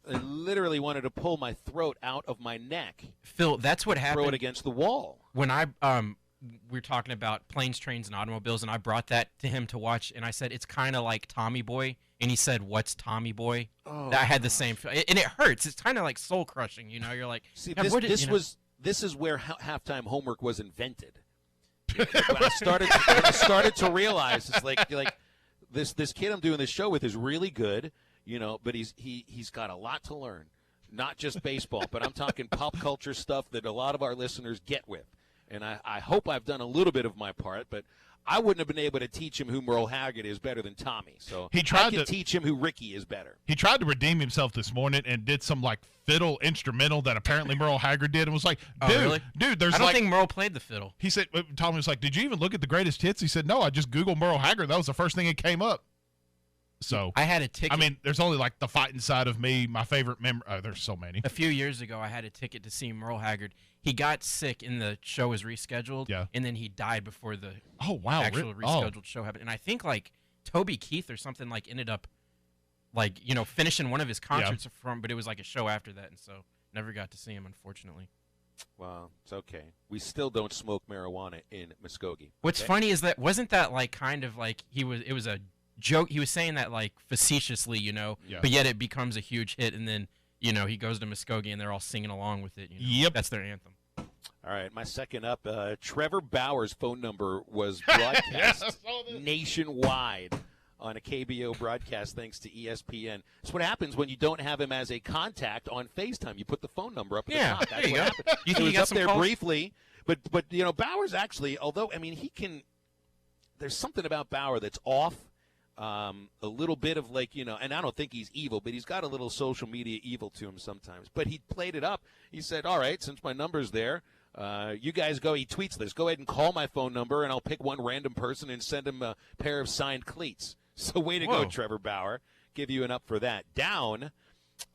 I literally wanted to pull my throat out of my neck. Phil, that's what happened. Throw it against the wall. When we were talking about planes, trains, and automobiles, and I brought that to him to watch, and I said, it's kind of like Tommy Boy. And he said, "What's Tommy Boy?" Oh, I had the same, and it hurts. It's kind of like soul crushing, you know. You're like, see, this is where halftime homework was invented. When I started to realize, it's like this kid I'm doing this show with is really good, you know, but he's got a lot to learn, not just baseball, but I'm talking pop culture stuff that a lot of our listeners get with. And I hope I've done a little bit of my part, but I wouldn't have been able to teach him who Merle Haggard is better than Tommy. So I could teach him who Ricky is better. He tried to redeem himself this morning and did some like fiddle instrumental that apparently Merle Haggard did, and was like, dude, there's I don't think Merle played the fiddle. He said, Tommy was like, did you even look at the greatest hits? He said, no, I just Googled Merle Haggard. That was the first thing that came up. So I had a ticket. I mean, there's only like the fighting side of me. My favorite there's so many. A few years ago, I had a ticket to see Merle Haggard. He got sick and the show was rescheduled. Yeah. And then he died before the actual rescheduled show happened. And I think like Toby Keith or something like ended up like, finishing one of his concerts but it was like a show after that. And so never got to see him, unfortunately. Well, it's okay. We still don't smoke marijuana in Muskogee. What's funny is that wasn't that like kind of like it was a joke. He was saying that like facetiously, but yet it becomes a huge hit, and then he goes to Muskogee and they're all singing along with it. Yep, that's their anthem. All right, my second up, Trevor Bauer's phone number was broadcast nationwide on a KBO broadcast thanks to ESPN. That's what happens when you don't have him as a contact on FaceTime. You put the phone number up at the top. That's what happened. You think he he got was up some there calls? briefly, but Bauer's actually, although he can. There's something about Bauer that's off. A little bit of and I don't think he's evil, but he's got a little social media evil to him sometimes. But he played it up. He said, all right, since my number's there, you guys go, he tweets this, go ahead and call my phone number, and I'll pick one random person and send him a pair of signed cleats. So way to go, Trevor Bauer. Give you an up for that. Down,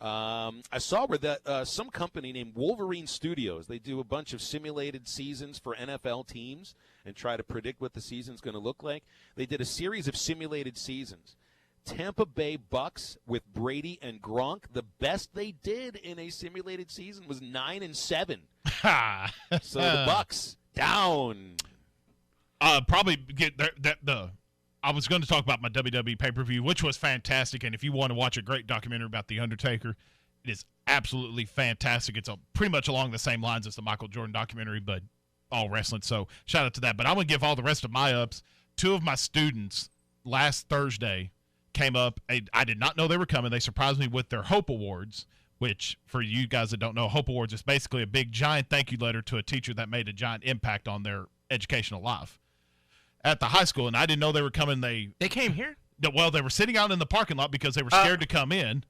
I saw where that some company named Wolverine Studios, they do a bunch of simulated seasons for NFL teams and try to predict what the season's going to look like. They did a series of simulated seasons. Tampa Bay Bucks with Brady and Gronk, the best they did in a simulated season was 9-7. So the Bucks down. Probably get I was going to talk about my WWE pay-per-view, which was fantastic, and if you want to watch a great documentary about The Undertaker, it is absolutely fantastic. It's pretty much along the same lines as the Michael Jordan documentary, but all wrestling, so shout out to that. But I'm going to give all the rest of my ups. Two of my students last Thursday came up. I did not know they were coming. They surprised me with their Hope Awards, which, for you guys that don't know, Hope Awards is basically a big, giant thank you letter to a teacher that made a giant impact on their educational life at the high school. And I didn't know they were coming. They came here? Well, they were sitting out in the parking lot because they were scared to come in.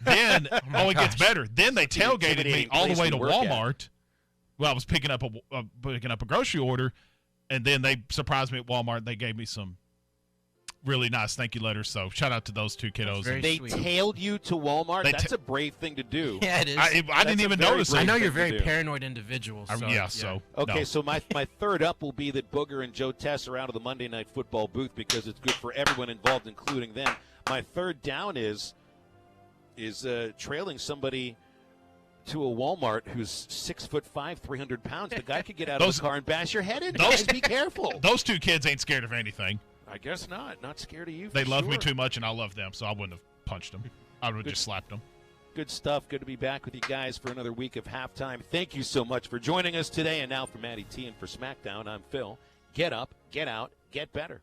Then, it gets better. Then they tailgated me all the way to Walmart. Well, I was picking up a grocery order, and then they surprised me at Walmart. They gave me some really nice thank you letters. So shout out to those two kiddos. They tailed you to Walmart? That's a brave thing to do. Yeah, it is. I didn't even notice it. I know you're a very paranoid individual. So, Okay, so my third up will be that Booger and Joe Tess are out of the Monday Night Football booth because it's good for everyone involved, including them. My third down is trailing somebody to a Walmart who's 6'5", 300 pounds. The guy could get out of the car and bash your head in. Guys, be careful. Those two kids ain't scared of anything. I guess not. Not scared of you. They love me too much, and I love them, so I wouldn't have punched them. I would have just slapped them. Good stuff. Good to be back with you guys for another week of halftime. Thank you so much for joining us today. And now for Matty T and for SmackDown, I'm Phil. Get up, get out, get better.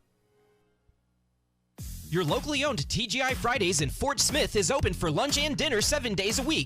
Your locally owned TGI Fridays in Fort Smith is open for lunch and dinner 7 days a week.